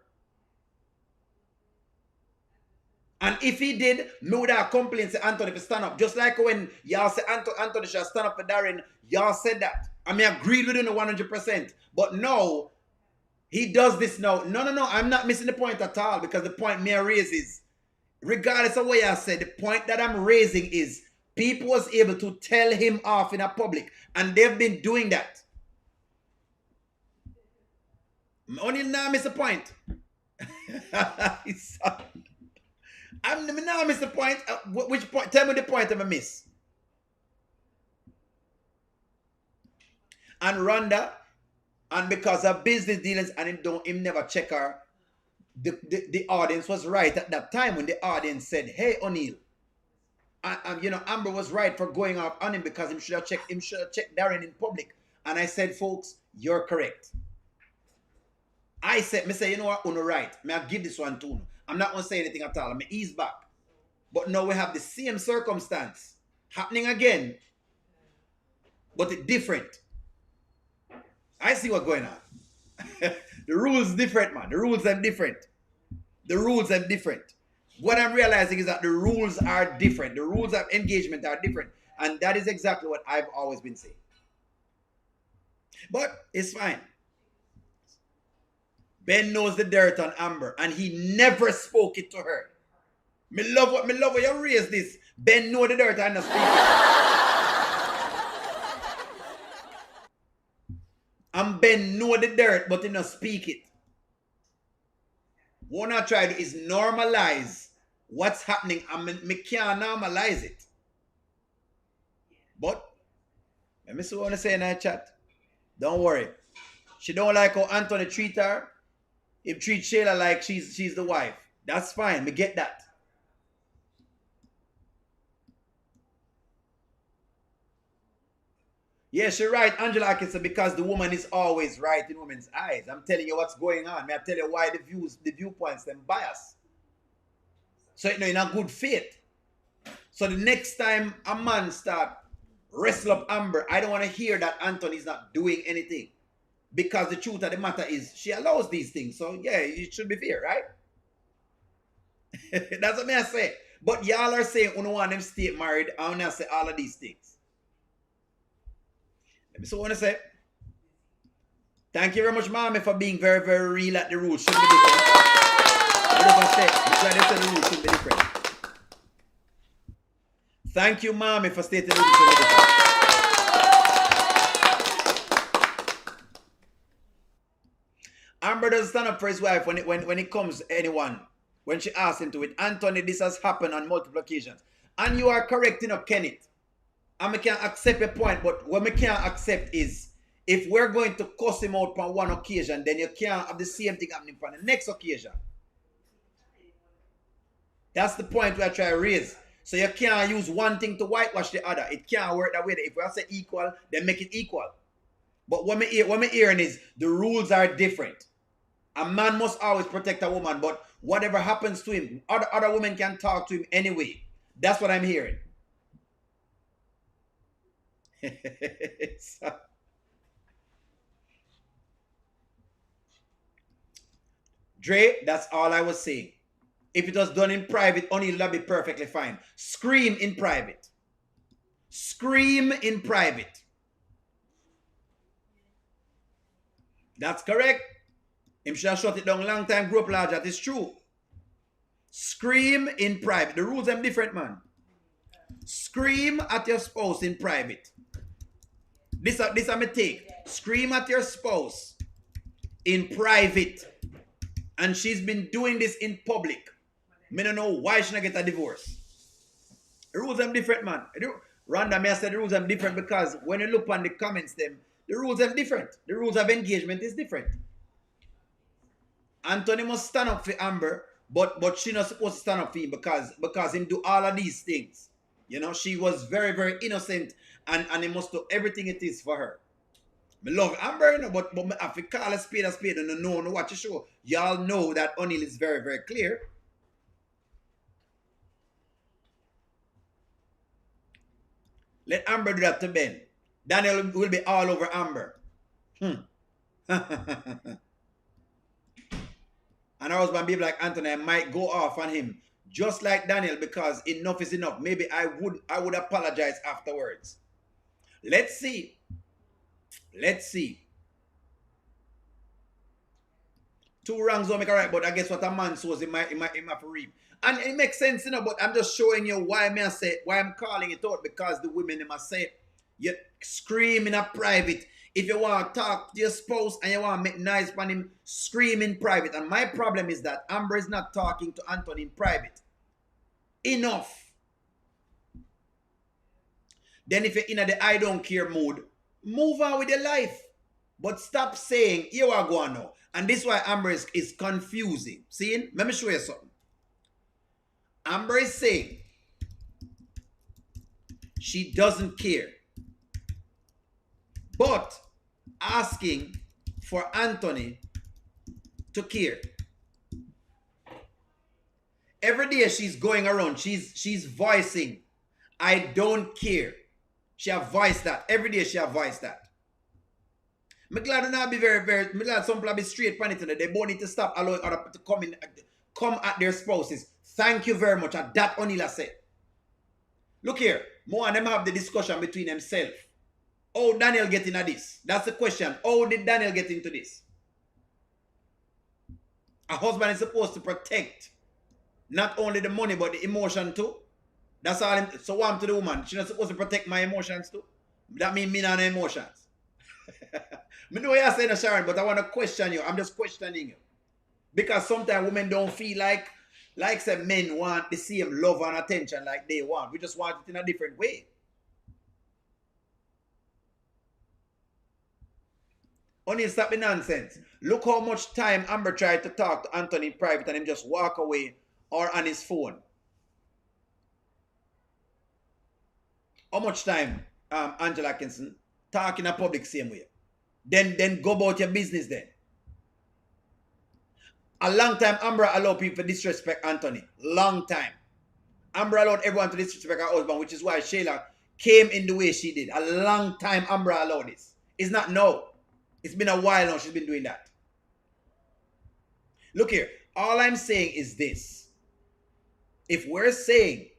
B: And if he did, me would have complained to Anthony to stand up. Just like when y'all say Anthony should stand up for Darren, y'all said that. I mean, I agreed with him 100%. But no, he does this now. No, I'm not missing the point at all, because the point me raise is, regardless of what I said, the point that I'm raising is people was able to tell him off in a public, and they've been doing that. Only now miss the point. I'm now miss the point. Which point? Tell me the point I'm a miss. And Rhonda, and because of business dealings, and him never check her. The audience was right at that time when the audience said, "Hey, O'Neal," and you know, Amber was right for going off on him because him should have checked Darren in public. And I said, folks, you're correct. I said, you know what, Uno right. May I give this one to Uno. I'm not going to say anything at all. I'm going to ease back. But now we have the same circumstance happening again, but it's different. I see what's going on. The rules different, man. The rules are different. The rules are different. What I'm realizing is that the rules are different. The rules of engagement are different. And that is exactly what I've always been saying. But it's fine. Ben knows the dirt on Amber, and he never spoke it to her. Me love what you raise this. Ben know the dirt and not speak it. And Ben know the dirt, but he not speak it. What I try to do is normalize what's happening, and me can't normalize it. But let me see what I say in that chat. Don't worry. She don't like how Anthony treat her. He treats Shayla like she's the wife. That's fine. Me get that. Yeah, she's right, Angela Atkinson, because the woman is always right in women's eyes. I'm telling you what's going on. May I tell you why the viewpoints, them bias. So, you know, in a good faith. So the next time a man start wrestle up Amber, I don't want to hear that Anthony's not doing anything. Because the truth of the matter is, she allows these things. So, yeah, it should be fair, right? That's what I say. But y'all are saying, you don't want them stay married. I want to say all of these things. So I want to say, thank you very much, Mommy, for being very, very real at the rules. Shouldn't be different. The rules should be different. Thank you, Mommy, for stating the rules should be different. Amber doesn't stand up for his wife when it comes to anyone. When she asks him to it. Anthony, this has happened on multiple occasions. And you are correcting up Kenneth. And we can accept your point, but what we can't accept is if we're going to cuss him out on one occasion, then you can't have the same thing happening on the next occasion. That's the point we're trying to raise. So you can't use one thing to whitewash the other. It can't work that way. If we say equal, then make it equal. But what I'm hearing is the rules are different. A man must always protect a woman, but whatever happens to him, other women can talk to him anyway. That's what I'm hearing. Dre, that's all I was saying. If it was done in private, O'Neal would be perfectly fine. Scream in private. Scream in private. That's correct. Him should have shut it down a long time, grew up large. That is true. Scream in private. The rules are different, man. Scream at your spouse in private. This is my take. Scream at your spouse in private. And she's been doing this in public. Me don't know why she not get a divorce. The rules are different, man. Random, I said the rules are different because when you look on the comments, the rules are different. The rules of engagement is different. Anthony must stand up for Amber, but she not supposed to stand up for him because him do all of these things. You know, she was very, very innocent and he must do everything it is for her. I love Amber, you know, but I have to call a spade and no watch the show. Y'all know that O'Neal is very, very clear. Let Amber do that to Ben. Daniel will be all over Amber. And her husband be like Anthony, I might go off on him just like Daniel because enough is enough. Maybe I would apologize afterwards. Let's see. Let's see. 2 wrongs don't make a right, but I guess what a man sows, he might reap. And it makes sense, you know, but I'm just showing you why I'm calling it out, because the women must say, you scream in a private. If you want to talk to your spouse and you want to make nice on him, scream in private. And my problem is that Amber is not talking to Anthony in private. Enough. Then if you're in the I don't care mood, move on with your life. But stop saying, you are going now. And this is why Amber is confusing. See? Let me show you something. Amber is saying she doesn't care, but asking for Anthony to care. Every day she's going around, she's voicing, I don't care. She have voiced that. Every day she have voiced that. I'm glad to not be very, very, I'm glad some people be straight on it today. They both need to stop allowing other people to come at their spouses. Thank you very much. And that O'Neal said. Look here. More and them have the discussion between themselves. How Daniel get into this? That's the question. How did Daniel get into this? A husband is supposed to protect not only the money but the emotion too. That's all. So what I'm to the woman? She's not supposed to protect my emotions too. That means me not emotions. I know you're saying, Sharon, but I want to question you. I'm just questioning you. Because sometimes women don't feel like say men want the same love and attention like they want. We just want it in a different way. Only stop the nonsense. Look how much time Amber tried to talk to Anthony in private and him just walk away or on his phone. How much time Angela Atkinson talk in a public same way? Then go about your business then. A long time Amber allowed people to disrespect Anthony. Long time. Amber allowed everyone to disrespect her husband, which is why Shayla came in the way she did. A long time Amber allowed this. It's not now. It's been a while now she's been doing that. Look here. All I'm saying is this. If we're saying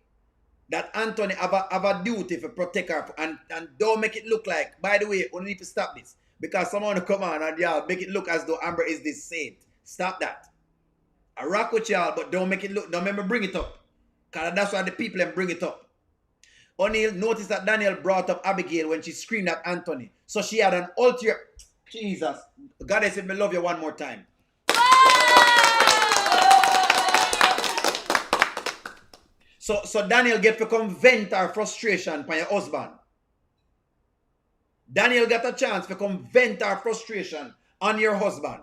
B: that Anthony have a duty to protect her and don't make it look like, by the way, we need to stop this. Because someone will come on and y'all make it look as though Amber is this saint. Stop that. I rock with y'all, but don't make it look, don't make me bring it up. Because that's why the people bring it up. O'Neal noticed that Daniel brought up Abigail when she screamed at Anthony. So she had an ulterior... Jesus. Goddess, if me love you one more time. So Daniel get to come vent her frustration by your husband. Daniel got a chance to come vent her frustration on your husband.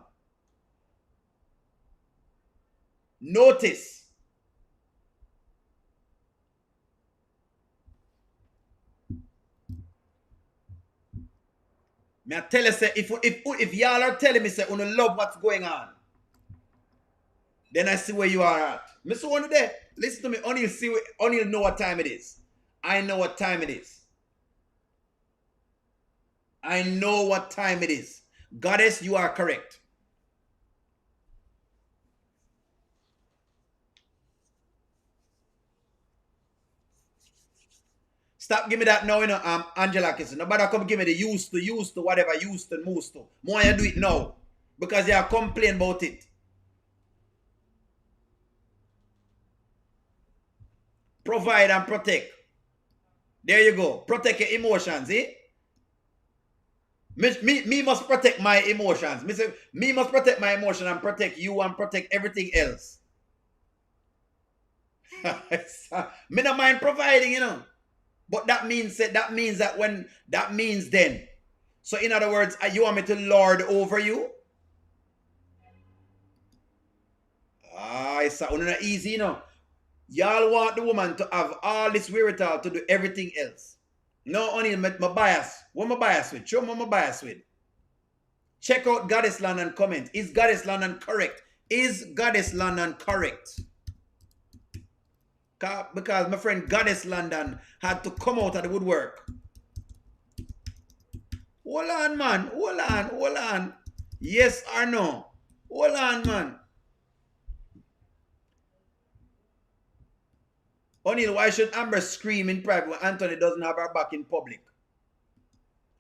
B: Notice. Me I tell you, say, if y'all are telling me, say, you don't love what's going on, then I see where you are at. Mr. One there, listen to me. O'Neal know what time it is. I know what time it is. I know what time it is. Goddess, you are correct. Stop give me that now, Angela Kissing. Nobody come give me the used to, whatever, used to, most to. More you do it now. Because you are complaining about it. Provide and protect. There you go. Protect your emotions, eh? Me must protect my emotions. Me must protect my emotion and protect you and protect everything else. Me don't mind providing, But that means then. So in other words, you want me to lord over you? It's not easy, Y'all want the woman to have all this wherewithal to do everything else. No, only my bias. What my bias with? Show me my bias with. Check out Goddess London comment. Is Goddess London correct? Is Goddess London correct? Because my friend Goddess London had to come out of the woodwork. Hold on, man. Hold on. Yes or no? Hold on, man. O'Neal, why should Amber scream in private when Anthony doesn't have her back in public?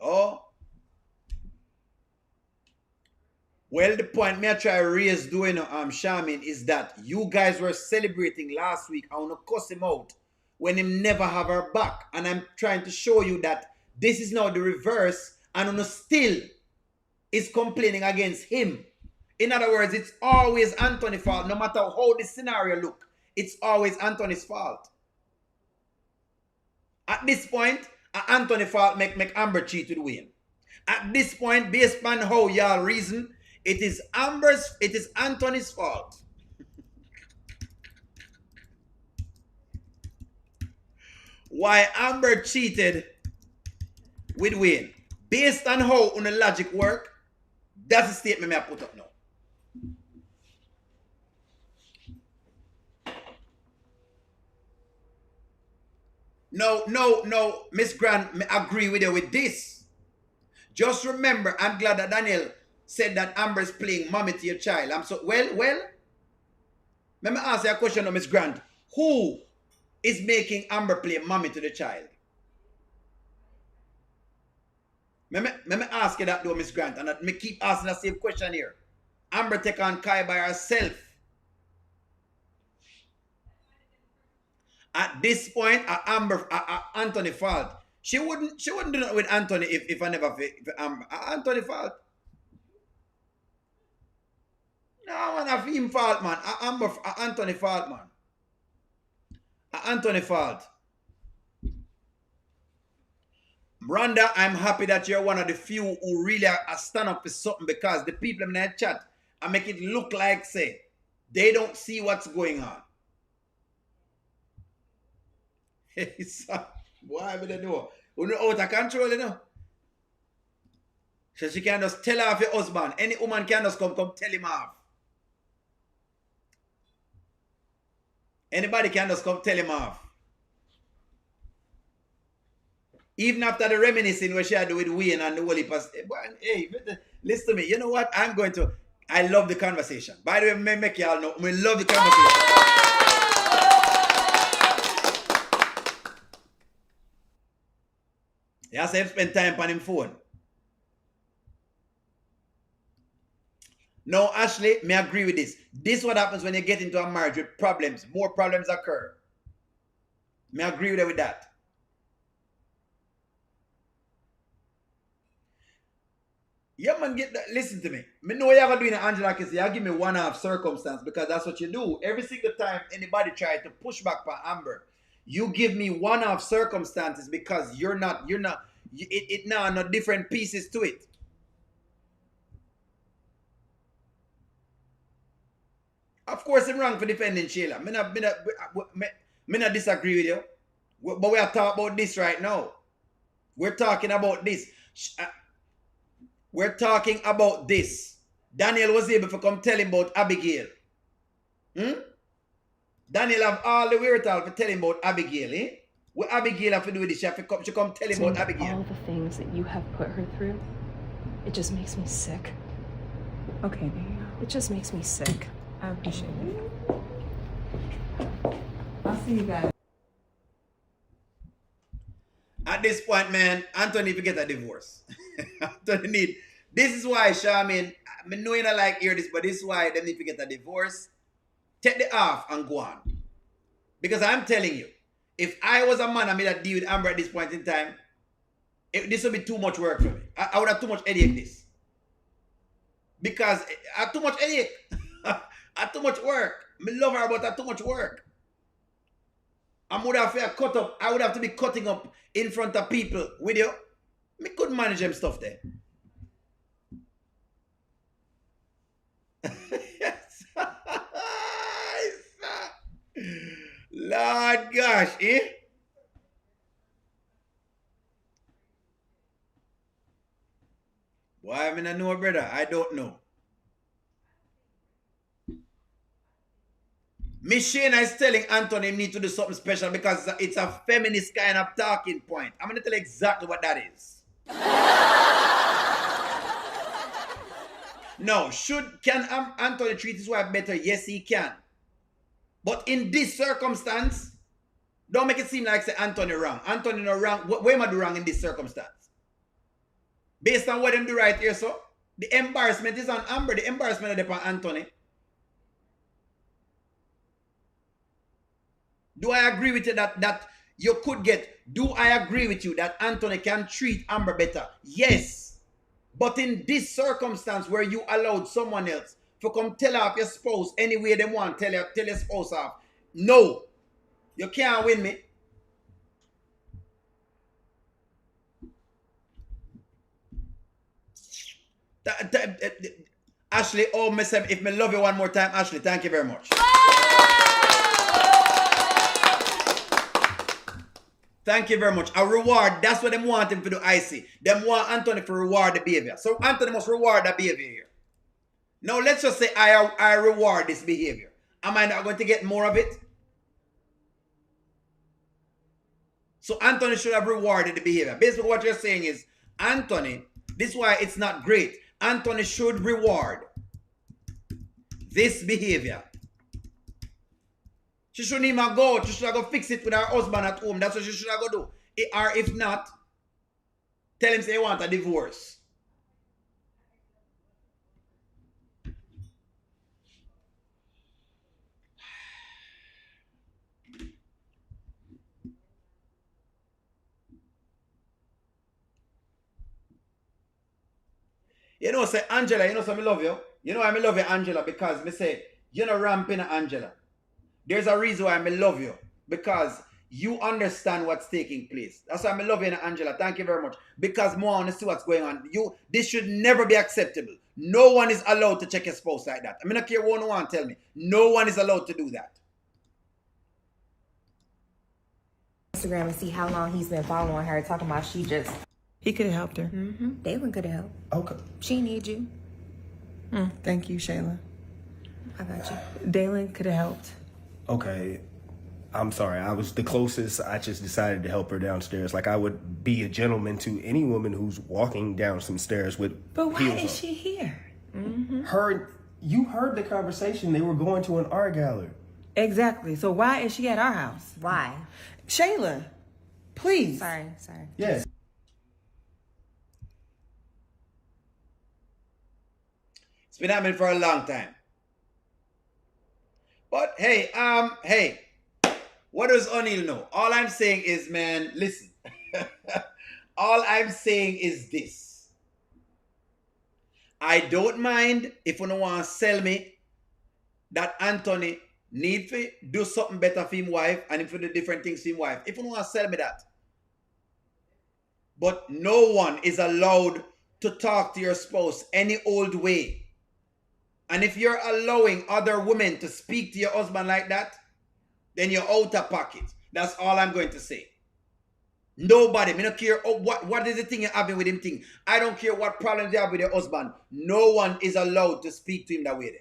B: Oh. Well, the point me I try to raise doing Charmin is that you guys were celebrating last week. I want to cuss him out when him never have her back. And I'm trying to show you that this is now the reverse and Uno still is complaining against him. In other words, it's always Anthony's fault. No matter how the scenario look, it's always Anthony's fault. At this point, Anthony's fault make Amber cheat with Wayne. At this point, based on how y'all reason, it is Anthony's fault. Why Amber cheated with Wayne. Based on how the logic work, that's the statement I put up now. No, Miss Grant, I agree with you with this. Just remember, I'm glad that Daniel said that Amber is playing mommy to your child. Well, let me ask you a question, Miss Grant. Who is making Amber play mommy to the child? Let me ask you that though, Miss Grant, and me keep asking the same question here. Amber take on Kai by herself. At this point, Anthony fault. She wouldn't do that with Anthony if I never Amber. Anthony fault. No, man, I him fault, man. Anthony fault, man. Anthony fault. Rhonda, I'm happy that you're one of the few who really are stand up for something, because the people in that chat I make it look like, say, they don't see what's going on. Hey, son, why would they know? We're not out of control, So she can just tell off your husband. Any woman can just come tell him off. Anybody can just come tell him off. Even after the reminiscing where she had with Wayne and the whole heap of, hey, listen to me. You know what? I love the conversation. By the way, me make y'all know, we love the conversation. He has to spend time on him phone. No, Ashley, me agree with this. This is what happens when you get into a marriage with problems. More problems occur. Me agree with that. Yeah, man, listen to me. Me know you're going to do in Angela Kiss. You give me one-off circumstance, because that's what you do. Every single time anybody try to push back for Amber, you give me one-off circumstances, because it now no different pieces to it. Of course, I'm wrong for defending Sheila. Me not disagree with you. But we are talking about this right now. We're talking about this. We're talking about this. Daniel was able to come tell him about Abigail. Daniel have all the wherewithal to tell him about Abigail, eh? What Abigail have to do with this? She come tell him about Abigail.
I: All the things that you have put her through, it just makes me sick.
C: Okay, baby.
I: It just makes me sick.
C: I appreciate it. I'll see you guys.
B: At this point, man, Anthony need to get a divorce. Anthony need. This is why, Charmaine, I know you don't like hear this, but this is why they need to get a divorce. Take the off and go on. Because I'm telling you, if I was a man, I made a deal with Amber at this point in time, this would be too much work for me. I would have too much headache this. Because I have too much headache. I have too much work. I love her, but I have too much work. I would have to cut up. I would have to be cutting up in front of people with you. I couldn't manage them stuff there. Yes. Lord gosh, eh? Why I mean I know, brother? I don't know. Miss Shayna is telling Anthony he need to do something special because it's a feminist kind of talking point. I'm going to tell you exactly what that is. No, can Anthony treat his wife better? Yes, he can. But in this circumstance, don't make it seem like say Anthony wrong. Anthony no wrong. Where am I do wrong in this circumstance? Based on what them do right here, so the embarrassment is on Amber. The embarrassment is upon Anthony. Do I agree with you that you could get? Do I agree with you that Anthony can treat Amber better? Yes. But in this circumstance where you allowed someone else to come tell off your spouse any way they want, tell your spouse off. No. You can't win me. Ashley, oh, myself, if me love you one more time, Ashley, thank you very much. Thank you very much. A reward, that's what they want him to do, I see. They want Anthony to reward the behavior. So Anthony must reward that behavior here. Now, let's just say I reward this behavior. Am I not going to get more of it? So Anthony should have rewarded the behavior. Basically, what you're saying is, Anthony, this is why it's not great. Anthony should reward this behavior. She shouldn't even go. She should go fix it with her husband at home. That's what she should go do. Or if not, tell him say he want a divorce. You know, say Angela, you know, so I love you. You know why I love you, Angela? Because me say, you're not ramping Angela. There's a reason why I love you. Because you understand what's taking place. That's why I love you, Angela. Thank you very much. Because more want to see what's going on. This should never be acceptable. No one is allowed to check your spouse like that. I mean, I don't care what no one tell me. No one is allowed to do that.
J: Instagram and see how long he's been following her, talking about she just...
C: He could have helped her.
J: Dalen could have helped.
C: Okay.
J: She need you.
C: Thank you, Shayla.
J: I got you.
C: Dalen could have helped.
H: Okay, I'm sorry. I was the closest. I just decided to help her downstairs. Like I would be a gentleman to any woman who's walking down some stairs with
C: But why
H: heels
C: is
H: on.
C: she here?
H: You heard the conversation. They were going to an art gallery.
C: Exactly. So why is she at our house?
J: Why?
C: Shayla, please.
J: Sorry.
H: Yes.
B: It's been happening for a long time. But hey, what does O'Neal know? All I'm saying is, man, listen. All I'm saying is this. I don't mind if you don't want to sell me that Anthony need to do something better for his wife and if you do different things for his wife. If you don't want to sell me that. But no one is allowed to talk to your spouse any old way. And if you're allowing other women to speak to your husband like that, then you're out of pocket. That's all I'm going to say. Nobody, me don't care what is the thing you're having with him thing. I don't care what problems you have with your husband. No one is allowed to speak to him that way then.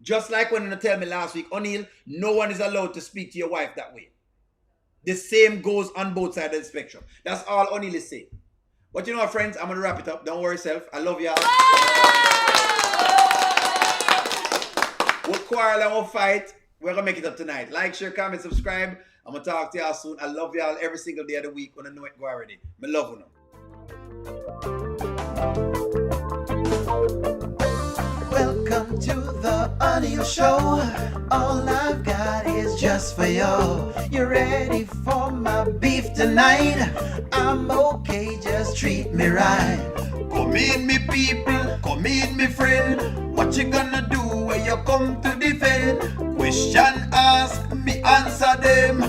B: Just like when you tell me last week, O'Neal, no one is allowed to speak to your wife that way. The same goes on both sides of the spectrum. That's all O'Neal is saying. But you know what, friends, I'm going to wrap it up. Don't worry yourself. I love y'all. We'll quarrel and we'll fight. We're going to make it up tonight. Like, share, comment, subscribe. I'm gonna talk to y'all soon. I love y'all every single day of the week. When I know it go already. Me love you.
A: Welcome to the audio show. All I've got is just for you. You ready for my beef tonight? I'm okay, just treat me right.
B: Come in, me people. Come in, me friend. What you gonna do when you come to defend? Question ask, me answer them.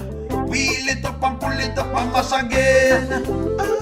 B: Wheel it up and pull it up and mash again.